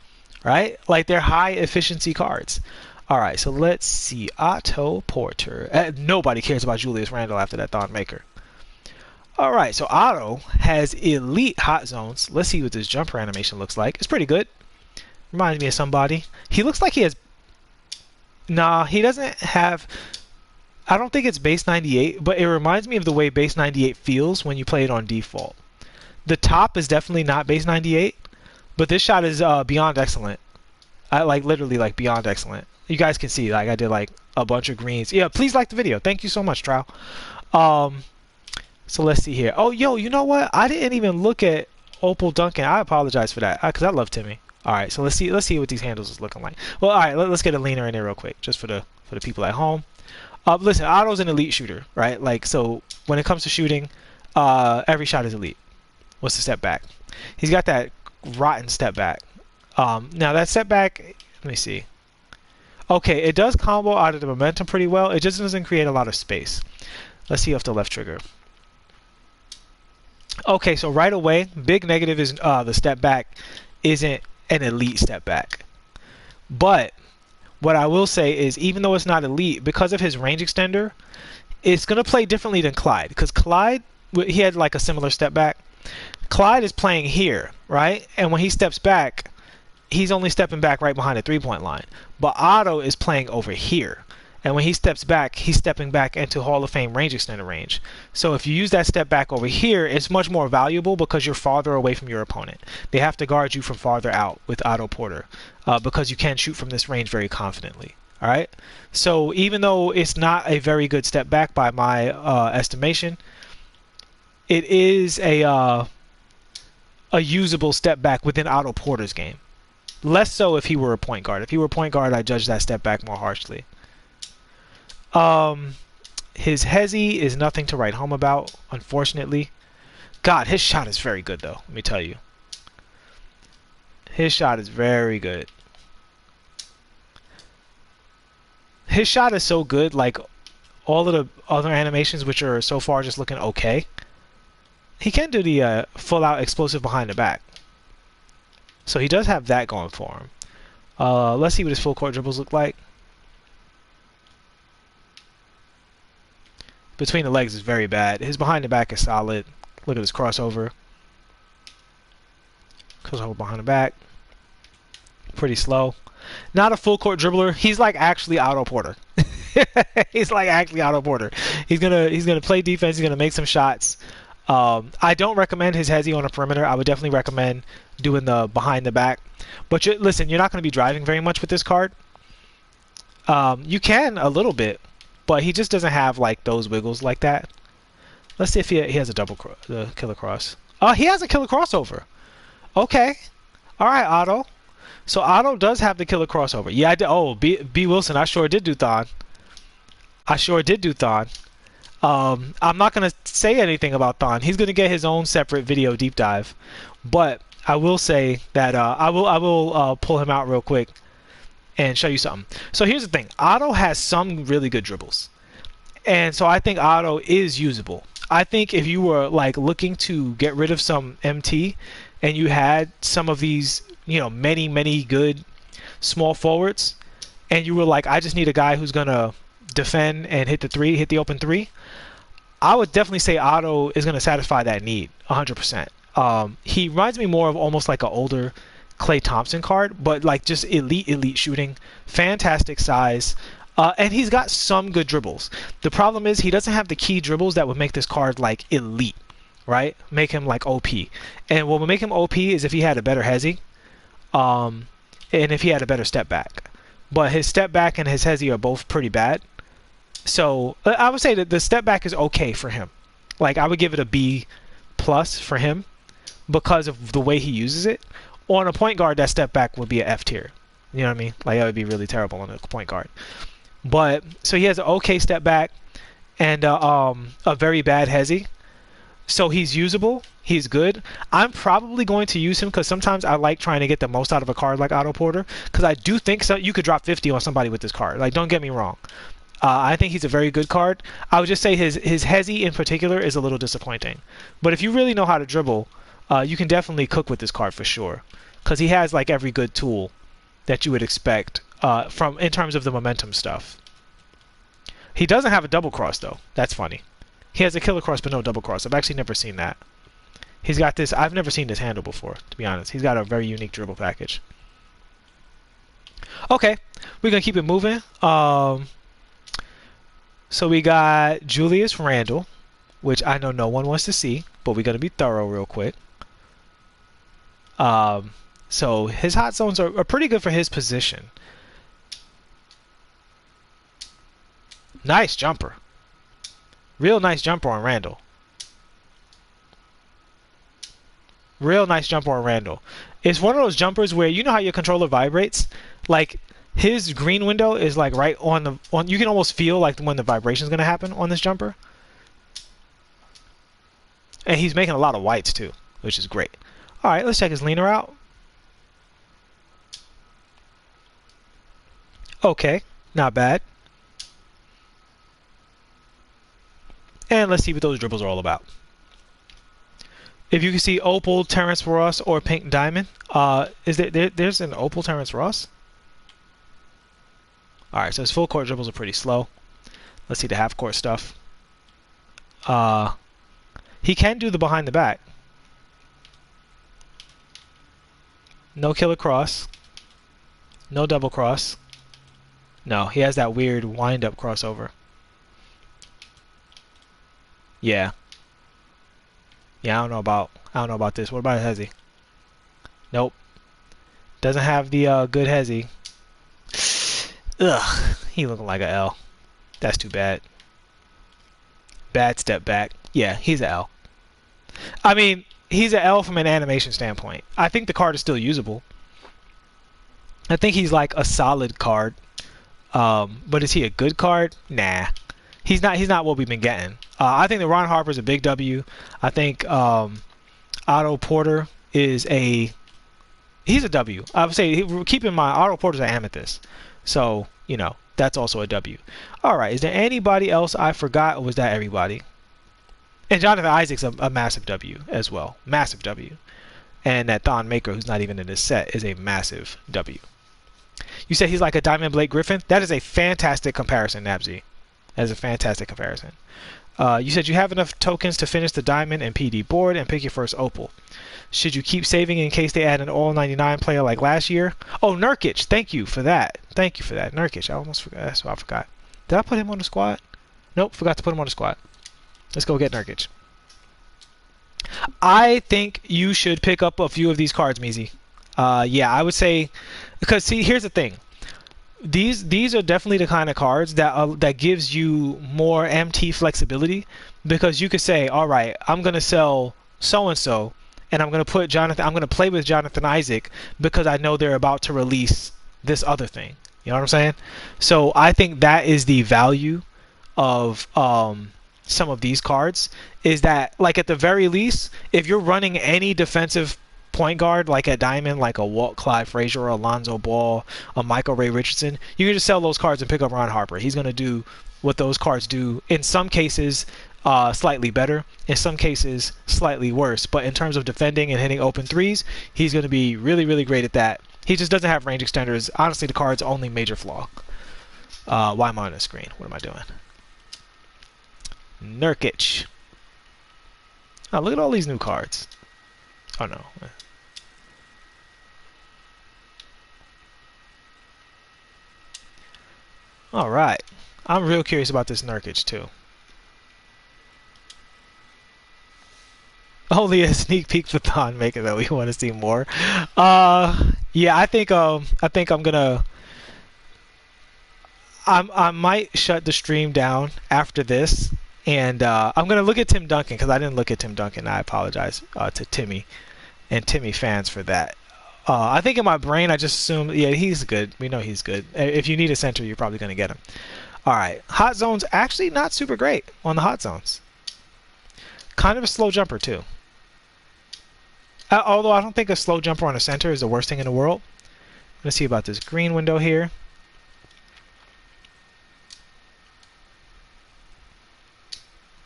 right? Like, they're high efficiency cards. All right, so let's see. Otto Porter. Nobody cares about Julius Randle after that Thon Maker. All right, so Otto has elite hot zones. Let's see what this jumper animation looks like. It's pretty good. Reminds me of somebody. He looks like he has... Nah, he doesn't have... I don't think it's base 98, but it reminds me of the way base 98 feels when you play it on default. The top is definitely not base 98, but this shot is beyond excellent. Literally beyond excellent. You guys can see, like, I did like a bunch of greens. Yeah, please like the video. Thank you so much, Trow. So let's see here. Oh, yo, you know what? I didn't even look at Opal Duncan. I apologize for that, because I love Timmy. All right, so let's see what these handles is looking like. Well, all right, let's get a leaner in there real quick, just for the people at home. Listen, Otto's an elite shooter, right? Like, so when it comes to shooting, every shot is elite. What's the step back? He's got that rotten step back. Now that step back, let me see. Okay, it does combo out of the momentum pretty well. It just doesn't create a lot of space. Let's see off the left trigger. Okay, so right away, big negative is the step back isn't an elite step back. But what I will say is, even though it's not elite, because of his range extender, it's going to play differently than Clyde. Because Clyde, he had like a similar step back. Clyde is playing here, right? And when he steps back, he's only stepping back right behind the three-point line. But Otto is playing over here. And when he steps back, he's stepping back into Hall of Fame range extender range. So if you use that step back over here, it's much more valuable because you're farther away from your opponent. They have to guard you from farther out with Otto Porter because you can shoot from this range very confidently. All right. So even though it's not a very good step back by my estimation, it is a usable step back within Otto Porter's game. Less so if he were a point guard. If he were a point guard, I'd judge that step back more harshly. His hezzy is nothing to write home about, unfortunately. God, his shot is very good, though. Let me tell you. His shot is very good. His shot is so good, like all of the other animations, which are so far just looking okay. He can do the full-out explosive behind the back. So he does have that going for him. Let's see what his full court dribbles look like. Between the legs is very bad. His behind the back is solid. Look at his crossover. Crossover behind the back. Pretty slow. Not a full court dribbler. He's like actually Otto Porter. He's like actually Otto Porter. He's gonna play defense. He's gonna make some shots. I don't recommend his hezzy on a perimeter. I would definitely recommend doing the behind the back. But listen, you're not going to be driving very much with this card. You can a little bit, but he just doesn't have like those wiggles like that. Let's see if he has a the killer cross. Oh, he has a killer crossover. Okay. All right, Otto. So Otto does have the killer crossover. Yeah, I did. Oh, B Wilson, I sure did do Thon. I sure did do Thon. I'm not going to say anything about Thon. He's going to get his own separate video deep dive. But I will say that I will pull him out real quick and show you something. So here's the thing. Otto has some really good dribbles. And so I think Otto is usable. I think if you were like looking to get rid of some MT and you had some of these, you know, many good small forwards, and you were like, I just need a guy who's going to defend and hit the open three, I would definitely say Otto is going to satisfy that need 100%. He reminds me more of almost like an older Klay Thompson card, but like just elite shooting, fantastic size, and he's got some good dribbles. The problem is he doesn't have the key dribbles that would make this card like elite, right? Make him like OP. And what would make him OP is if he had a better hezzy, and if he had a better step back. But his step back and his hezzy are both pretty bad. So I would say that the step back is okay for him. Like I would give it a B+ for him because of the way he uses it. On a point guard, that step back would be an F tier. You know what I mean? Like that would be really terrible on a point guard. But so he has an okay step back and a very bad hezzy. So he's usable. He's good. I'm probably going to use him because sometimes I like trying to get the most out of a card like Otto Porter, because I do think so, you could drop 50 on somebody with this card. Like, don't get me wrong. I think he's a very good card. I would just say his hezzy in particular is a little disappointing. But if you really know how to dribble, you can definitely cook with this card for sure, because he has like every good tool that you would expect from in terms of the momentum stuff. He doesn't have a double cross though. That's funny. He has a killer cross but no double cross. I've actually never seen that. He's got this. I've never seen this handle before, to be honest. He's got a very unique dribble package. Okay, we're gonna keep it moving. So we got Julius Randle, which I know no one wants to see, but we're gonna be thorough real quick. So his hot zones are pretty good for his position. Nice jumper. Real nice jumper on Randle. Real nice jumper on Randle. It's one of those jumpers where you know how your controller vibrates? Like his green window is like right on the you can almost feel like when the vibration is going to happen on this jumper. And he's making a lot of whites too, which is great. All right, let's check his leaner out. Okay, not bad. And let's see what those dribbles are all about. If you can see Opal, Terrence Ross, or Pink Diamond, there's an Opal Terrence Ross? Alright, so his full court dribbles are pretty slow. Let's see the half court stuff. He can do the behind the back. No killer cross. No double cross. No, he has that weird wind up crossover. Yeah. Yeah, I don't know about this. What about hezzy? Nope. Doesn't have the good hezzy. Ugh, he looking like a L. That's too bad. Bad step back. Yeah, he's an L. I mean, he's an L from an animation standpoint. I think the card is still usable. I think he's like a solid card. But is he a good card? Nah. He's not what we've been getting. I think that Ron Harper's a big W. I think Otto Porter he's a W. I would say keep in mind Otto Porter's an amethyst. So, you know, that's also a W. All right, is there anybody else I forgot, or was that everybody? And Jonathan Isaac's a massive W as well. Massive W. And that Thon Maker, who's not even in this set, is a massive W. You said he's like a Diamond Blake Griffin? That is a fantastic comparison, Nabzy. That is a fantastic comparison. You said you have enough tokens to finish the Diamond and PD board and pick your first Opal. Should you keep saving in case they add an all-99 player like last year? Oh, Nurkic. Thank you for that. Thank you for that. Nurkic. I almost forgot. That's what I forgot. Did I put him on the squad? Nope, forgot to put him on the squad. Let's go get Nurkic. I think you should pick up a few of these cards, Meezy. Yeah, I would say, because see, here's the thing. These are definitely the kind of cards that gives you more MT flexibility, because you could say, all right, I'm gonna sell so and so, and I'm gonna put Jonathan. I'm gonna play with Jonathan Isaac because I know they're about to release this other thing. You know what I'm saying? So I think that is the value of some of these cards, is that like at the very least, if you're running any defensive point guard like a Diamond, like a Walt Clyde Frazier or Alonzo Ball, a Michael Ray Richardson, you can just sell those cards and pick up Ron Harper. He's going to do what those cards do, in some cases slightly better, in some cases slightly worse, but in terms of defending and hitting open threes, he's going to be really, really great at that. He just doesn't have range extenders. Honestly, the card's only major flaw. Why am I on the screen? What am I doing? Nurkic. Oh, look at all these new cards. Oh no. All right, I'm real curious about this Nurkic too. Only a sneak peek for Thon Maker though. We want to see more. Yeah, I think I'm gonna. I might shut the stream down after this, and I'm gonna look at Tim Duncan, because I didn't look at Tim Duncan. I apologize to Timmy and Timmy fans for that. I think in my brain I just assumed, yeah, he's good. We know he's good. If you need a center, you're probably going to get him. All right, hot zones actually not super great on the hot zones. Kind of a slow jumper too. Although I don't think a slow jumper on a center is the worst thing in the world. Let's see about this green window here.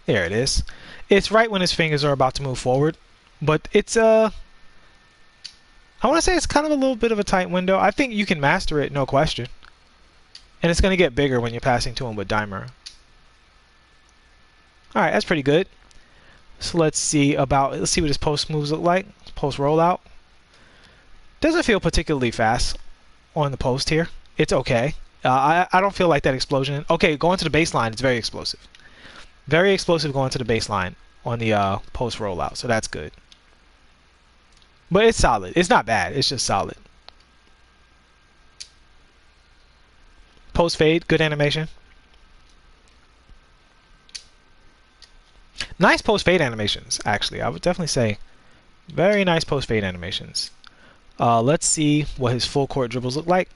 There it is. It's right when his fingers are about to move forward, but it's I want to say it's kind of a little bit of a tight window. I think you can master it, no question. And it's going to get bigger when you're passing to him with dimer. All right, that's pretty good. So let's see what his post moves look like. Post rollout. Doesn't feel particularly fast on the post here. It's okay. I don't feel like that explosion. Okay, going to the baseline, it's very explosive. Very explosive going to the baseline on the post rollout, so that's good. But it's solid. It's not bad. It's just solid. Post fade, good animation. Nice post fade animations, actually. I would definitely say very nice post fade animations. Let's see what his full court dribbles look like.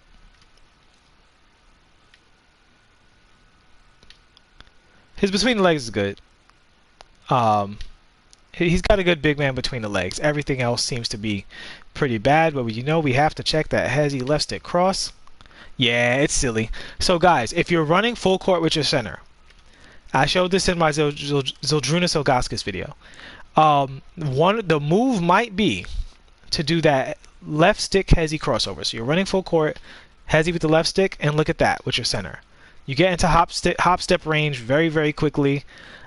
His between the legs is good. He's got a good big man between the legs. Everything else seems to be pretty bad, but you know we have to check that hezzy left stick cross. Yeah, it's silly. So guys, if you're running full court with your center, I showed this in my Zildrunas Ilgauskas video. The move might be to do that left stick hezzy crossover. So you're running full court, hezzy with the left stick, and look at that with your center. You get into hop step range very, very quickly.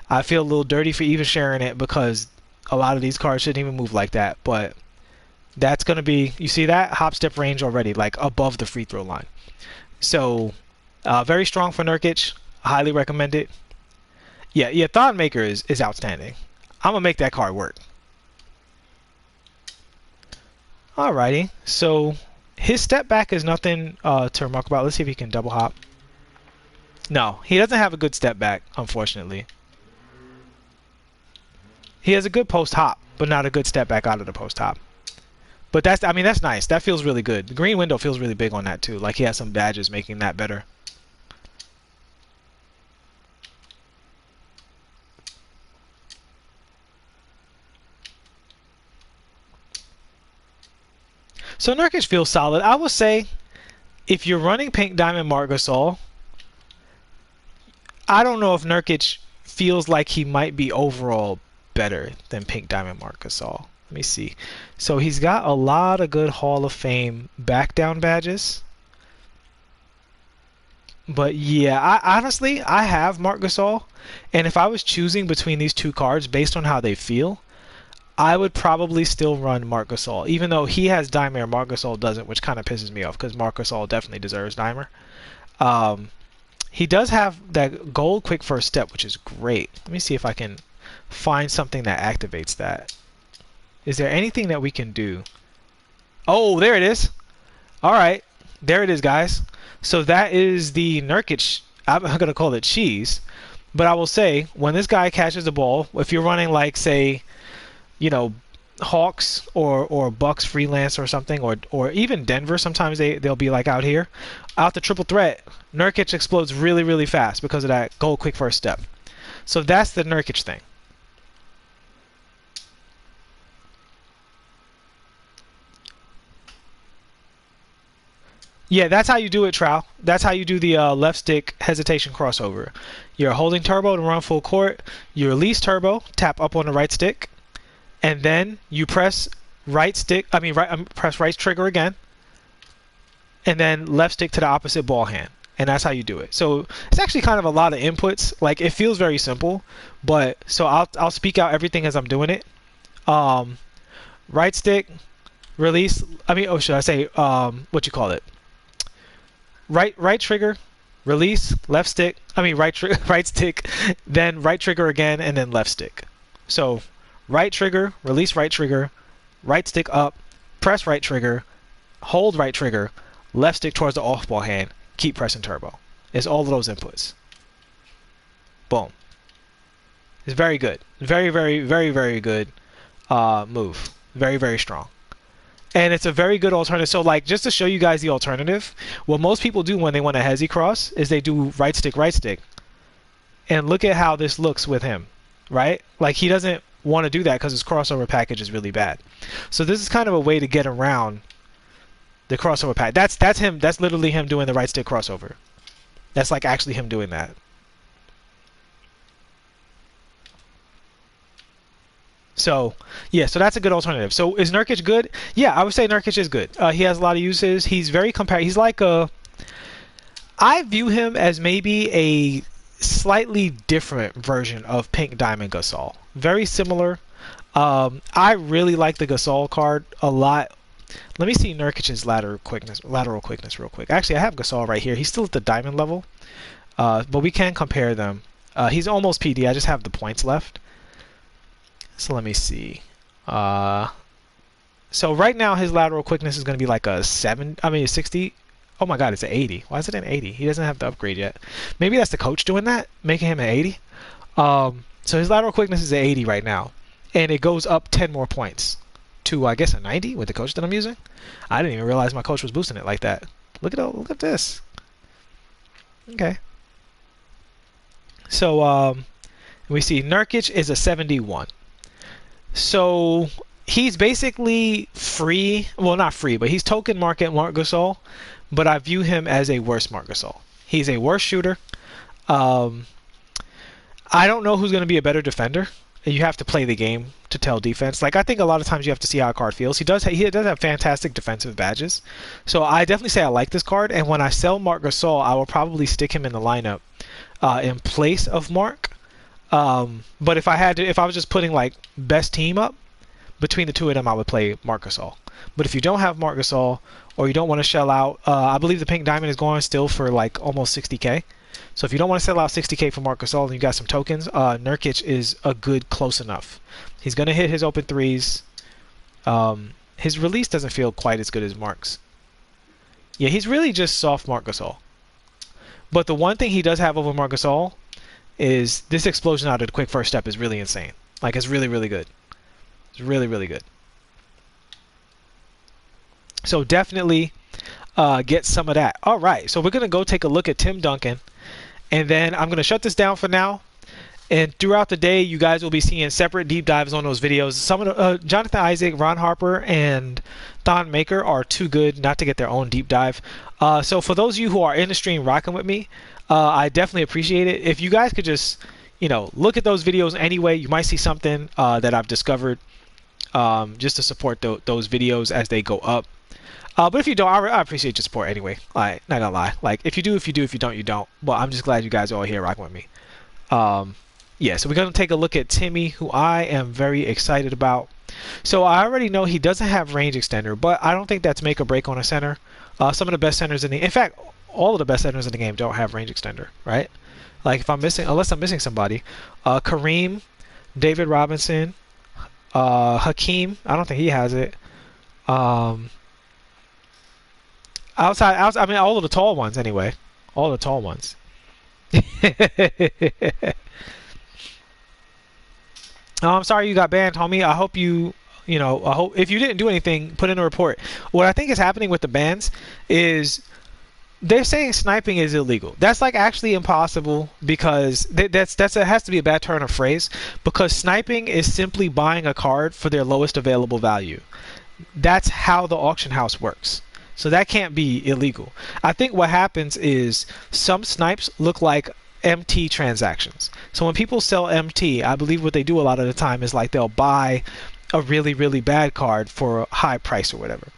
I feel a little dirty for even sharing it because a lot of these cards shouldn't even move like that. But that's going to be, you see that? Hop step range already, like above the free throw line. So very strong for Nurkic. Highly recommend it. Yeah, Thought Maker is outstanding. I'm going to make that card work. Alrighty, so his step back is nothing to remark about. Let's see if he can double hop. No, he doesn't have a good step back, unfortunately. He has a good post hop, but not a good step back out of the post hop. But that's nice. That feels really good. The green window feels really big on that too. Like he has some badges making that better. So Nurkic feels solid. I would say if you're running Pink Diamond Marc Gasol, I don't know if Nurkic feels like he might be overall better than Pink Diamond Marc Gasol. Let me see. So he's got a lot of good Hall of Fame back down badges. But yeah, I have Marc Gasol, and if I was choosing between these two cards based on how they feel, I would probably still run Marc Gasol, even though he has Dimer, Marc Gasol doesn't, which kind of pisses me off because Marc Gasol definitely deserves Dimer. He does have that gold quick first step, which is great. Let me see if I can find something that activates that. Is there anything that we can do? Oh, there it is. All right, there it is, guys. So that is the Nurkic. I'm going to call it cheese, but I will say when this guy catches the ball, if you're running like say, you know, Hawks or Bucks freelance or something, or even Denver, sometimes they'll be like out here, out the triple threat, Nurkic explodes really, really fast because of that gold quick first step. So that's the Nurkic thing. Yeah, that's how you do it, Trow. That's how you do the left stick hesitation crossover. You're holding turbo to run full court. You release turbo, tap up on the right stick, and then you press right stick. Press right trigger again, and then left stick to the opposite ball hand, and that's how you do it. So it's actually kind of a lot of inputs. Like it feels very simple, but so I'll speak out everything as I'm doing it. Right stick, release. Should I say what you call it? Right trigger, release, left stick. Right stick, then right trigger again, and then left stick. So right trigger, release right trigger, right stick up, press right trigger, hold right trigger, left stick towards the off ball hand, keep pressing turbo. It's all of those inputs. Boom. It's very good. Very, very, very, very good move. Very, very strong. And it's a very good alternative. So, like, just to show you guys the alternative, what most people do when they want a hezi cross is they do right stick, right stick. And look at how this looks with him, right? Like, he doesn't want to do that because his crossover package is really bad. So this is kind of a way to get around the crossover pack. That's him. That's literally him doing the right stick crossover. That's like actually him doing that. So, yeah, so that's a good alternative. So, is Nurkic good? Yeah, I would say Nurkic is good. He has a lot of uses. He's very He's like a... I view him as maybe a slightly different version of Pink Diamond Gasol. Very similar. I really like the Gasol card a lot. Let me see Nurkic's lateral quickness real quick. Actually, I have Gasol right here. He's still at the diamond level, but we can compare them. He's almost PD. I just have the points left. So let me see. So right now his lateral quickness is going to be like a 60. Oh my God, it's an 80. Why is it an 80? He doesn't have the upgrade yet. Maybe that's the coach doing that, making him an 80. So his lateral quickness is an 80 right now, and it goes up 10 more points to, I guess, a 90 with the coach that I'm using. I didn't even realize my coach was boosting it like that. Look at this. Okay. So we see Nurkic is a 71. So he's basically free. Well, not free, but he's token market Marc Gasol. But I view him as a worse Marc Gasol. He's a worse shooter. I don't know who's going to be a better defender. You have to play the game to tell defense. Like, I think a lot of times you have to see how a card feels. He does have fantastic defensive badges. So I definitely say I like this card. And when I sell Marc Gasol, I will probably stick him in the lineup in place of Marc. But if I was just putting like best team up between the two of them, I would play Marc Gasol. But if you don't have Marc Gasol or you don't want to shell out, I believe the Pink Diamond is going still for like almost 60K. So if you don't want to sell out 60K for Marc Gasol and you got some tokens, Nurkic is a good close enough. He's going to hit his open threes. His release doesn't feel quite as good as Marc's. Yeah, he's really just soft Marc Gasol. But the one thing he does have over Marc Gasol is this explosion out of the quick first step is really insane. Like, it's really, really good. It's really, really good. So definitely get some of that. All right, so we're going to go take a look at Tim Duncan. And then I'm going to shut this down for now. And throughout the day, you guys will be seeing separate deep dives on those videos. Some of the, Jonathan Isaac, Ron Harper, and Thon Maker are too good not to get their own deep dive. So for those of you who are in the stream rocking with me, I definitely appreciate it. If you guys could just, look at those videos anyway, you might see something that I've discovered just to support those videos as they go up. But if you don't, I appreciate your support anyway. Like, not gonna lie. Like, if you do, if you do. If you don't, you don't. But I'm just glad you guys are all here rocking with me. Yeah, so we're going to take a look at Timmy, who I am very excited about. So I already know he doesn't have range extender, but I don't think that's make or break on a center. Some of the best centers in fact, all of the best centers in the game don't have range extender, right? Like, unless I'm missing somebody. Kareem, David Robinson, Hakeem, I don't think he has it. Outside, I mean, all of the tall ones anyway. All the tall ones. Oh, I'm sorry you got banned, homie. I hope I hope if you didn't do anything, put in a report. What I think is happening with the bans is they're saying sniping is illegal. That's like actually impossible because it has to be a bad turn of phrase, because sniping is simply buying a card for their lowest available value. That's how the auction house works. So that can't be illegal. I think what happens is some snipes look like MT transactions. So when people sell MT, I believe what they do a lot of the time is like they'll buy a really, really bad card for a high price or whatever.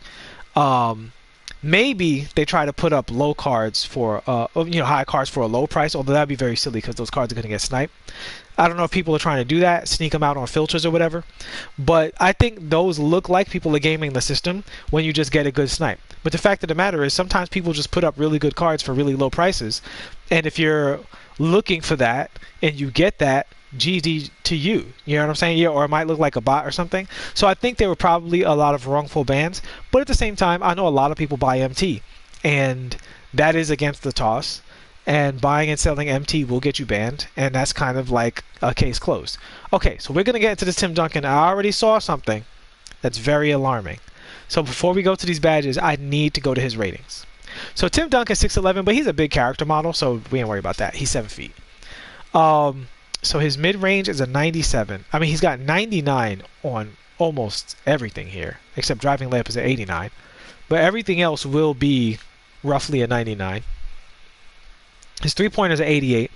Maybe they try to put up low cards for high cards for a low price, although that'd be very silly because those cards are going to get sniped. I don't know if people are trying to do that, sneak them out on filters or whatever, but I think those look like people are gaming the system when you just get a good snipe. But the fact of the matter is sometimes people just put up really good cards for really low prices, and if you're looking for that and you get that, GD to you. You know what I'm saying? Yeah, or it might look like a bot or something. So I think there were probably a lot of wrongful bans, but at the same time, I know a lot of people buy MT, and that is against the toss. And buying and selling MT will get you banned, and that's kind of like a case closed. Okay, so we're going to get into this Tim Duncan. I already saw something that's very alarming. So before we go to these badges, I need to go to his ratings. So Tim Duncan 6'11", but he's a big character model, so we ain't worry about that. He's 7 feet. So his mid-range is a 97. I mean, he's got 99 on almost everything here, except driving layup is an 89. But everything else will be roughly a 99. His three-pointer is an 88.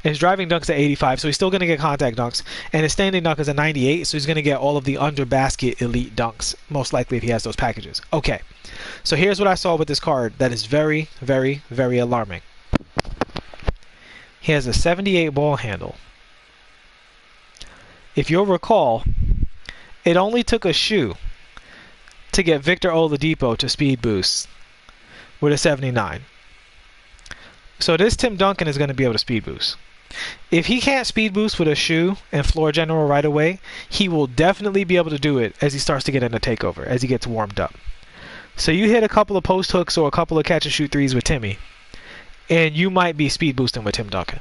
And his driving dunk is an 85, so he's still going to get contact dunks. And his standing dunk is a 98, so he's going to get all of the under-basket elite dunks, most likely if he has those packages. Okay, so here's what I saw with this card that is very, very, very alarming. He has a 78 ball handle. If you'll recall, it only took a shoe to get Victor Oladipo to speed boost with a 79. So this Tim Duncan is going to be able to speed boost. If he can't speed boost with a shoe and floor general right away, he will definitely be able to do it as he starts to get into takeover, as he gets warmed up. So you hit a couple of post hooks or a couple of catch and shoot threes with Timmy, and you might be speed boosting with Tim Duncan.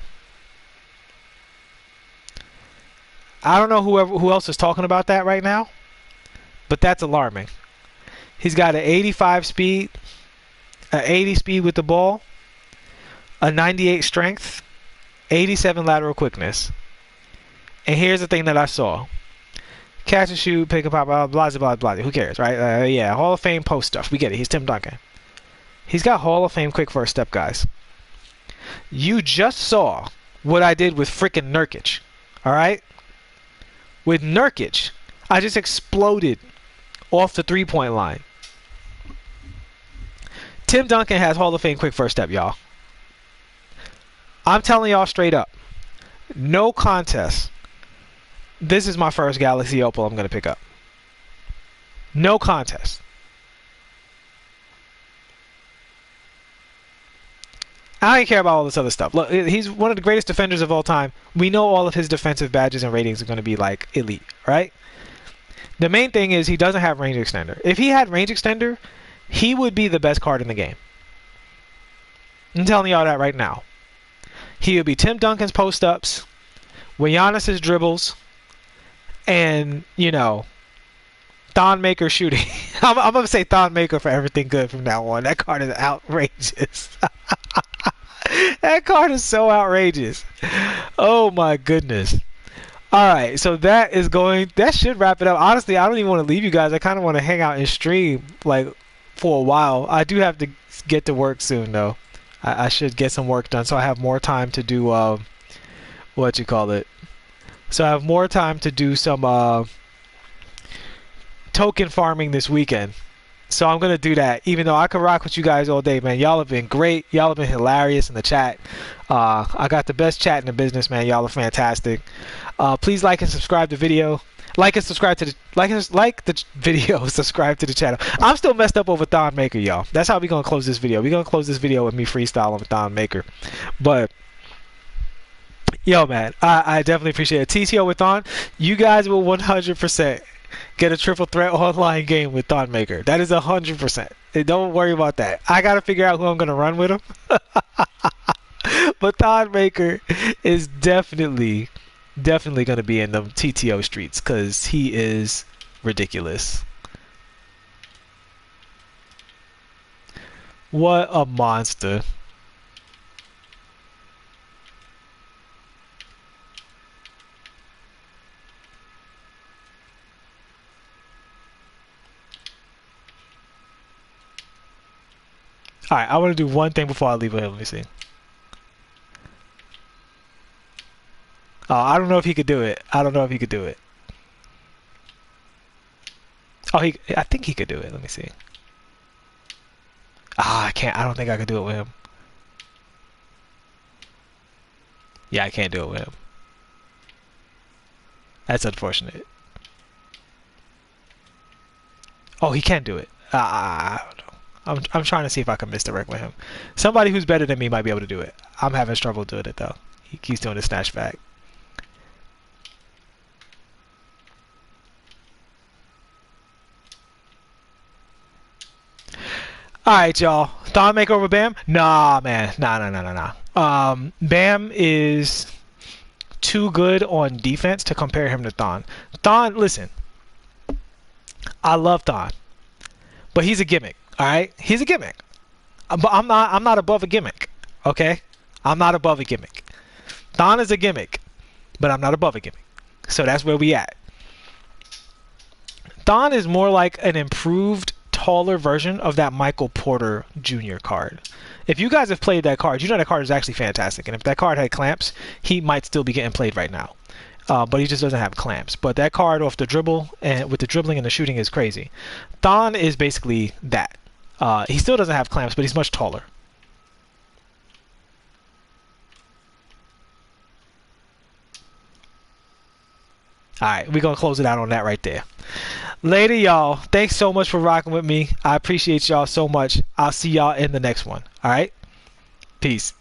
I don't know who else is talking about that right now, but that's alarming. He's got an 85 speed, an 80 speed with the ball, a 98 strength, 87 lateral quickness. And here's the thing that I saw. Catch and shoot, pick and pop, blah, blah, blah, blah. Who cares, right? Yeah, Hall of Fame post stuff. We get it. He's Tim Duncan. He's got Hall of Fame quick first step, guys. You just saw what I did with frickin' Nurkic. All right? With Nurkic, I just exploded off the three-point line. Tim Duncan has Hall of Fame quick first step, y'all. I'm telling y'all straight up. No contest. This is my first Galaxy Opal I'm going to pick up. No contest. I don't care about all this other stuff. Look, he's one of the greatest defenders of all time. We know all of his defensive badges and ratings are going to be like elite, right? The main thing is he doesn't have range extender. If he had range extender, he would be the best card in the game. I'm telling y'all that right now. He would be Tim Duncan's post-ups, with Giannis's dribbles, and, you know, Thon Maker shooting. I'm going to say Thon Maker for everything good from now on. That card is outrageous. That card is so outrageous. Oh, my goodness. All right, so that should wrap it up. Honestly, I don't even want to leave you guys. I kind of want to hang out and stream, like, for a while. I do have to get to work soon, though. I should get some work done so I have more time to do So I have more time to do some token farming this weekend. So I'm gonna do that. Even though I could rock with you guys all day, man. Y'all have been great. Y'all have been hilarious in the chat. I got the best chat in the business, man. Y'all are fantastic. Please like and subscribe to the video. Like and subscribe to the video, subscribe to the channel. I'm still messed up over Thon Maker, y'all. That's how we're gonna close this video. We're gonna close this video with me freestyling with Thon Maker. But yo, man, I definitely appreciate it. TTO with Thon, you guys will 100% get a triple threat online game with Thon Maker. That is 100%. Don't worry about that. I gotta figure out who I'm gonna run with him. But Thon Maker is definitely going to be in the TTO streets because he is ridiculous. What a monster. Alright, I want to do one thing before I leave with him. Let me see. I don't know if he could do it. I don't know if he could do it. I think he could do it. Let me see. I can't. I don't think I could do it with him. Yeah, I can't do it with him. That's unfortunate. Oh, he can do it. I don't know. I'm trying to see if I can misdirect with him. Somebody who's better than me might be able to do it. I'm having trouble doing it though. He keeps doing the snatch back. Alright, y'all. Thon Maker over Bam? Nah, man. Nah. Bam is too good on defense to compare him to Thon. Thon, listen. I love Thon. but he's a gimmick. All right, he's a gimmick. But I'm not above a gimmick. Okay, I'm not above a gimmick. Thon is a gimmick, but I'm not above a gimmick. So that's where we at. Thon is more like an improved, taller version of that Michael Porter Jr. card. If you guys have played that card, you know that card is actually fantastic. And if that card had clamps, he might still be getting played right now. But he just doesn't have clamps. But that card off the dribble and with the dribbling and the shooting is crazy. Thon is basically that. He still doesn't have clamps, but he's much taller. Alright, we're going to close it out on that right there. Later, y'all. Thanks so much for rocking with me. I appreciate y'all so much. I'll see y'all in the next one. Alright? Peace.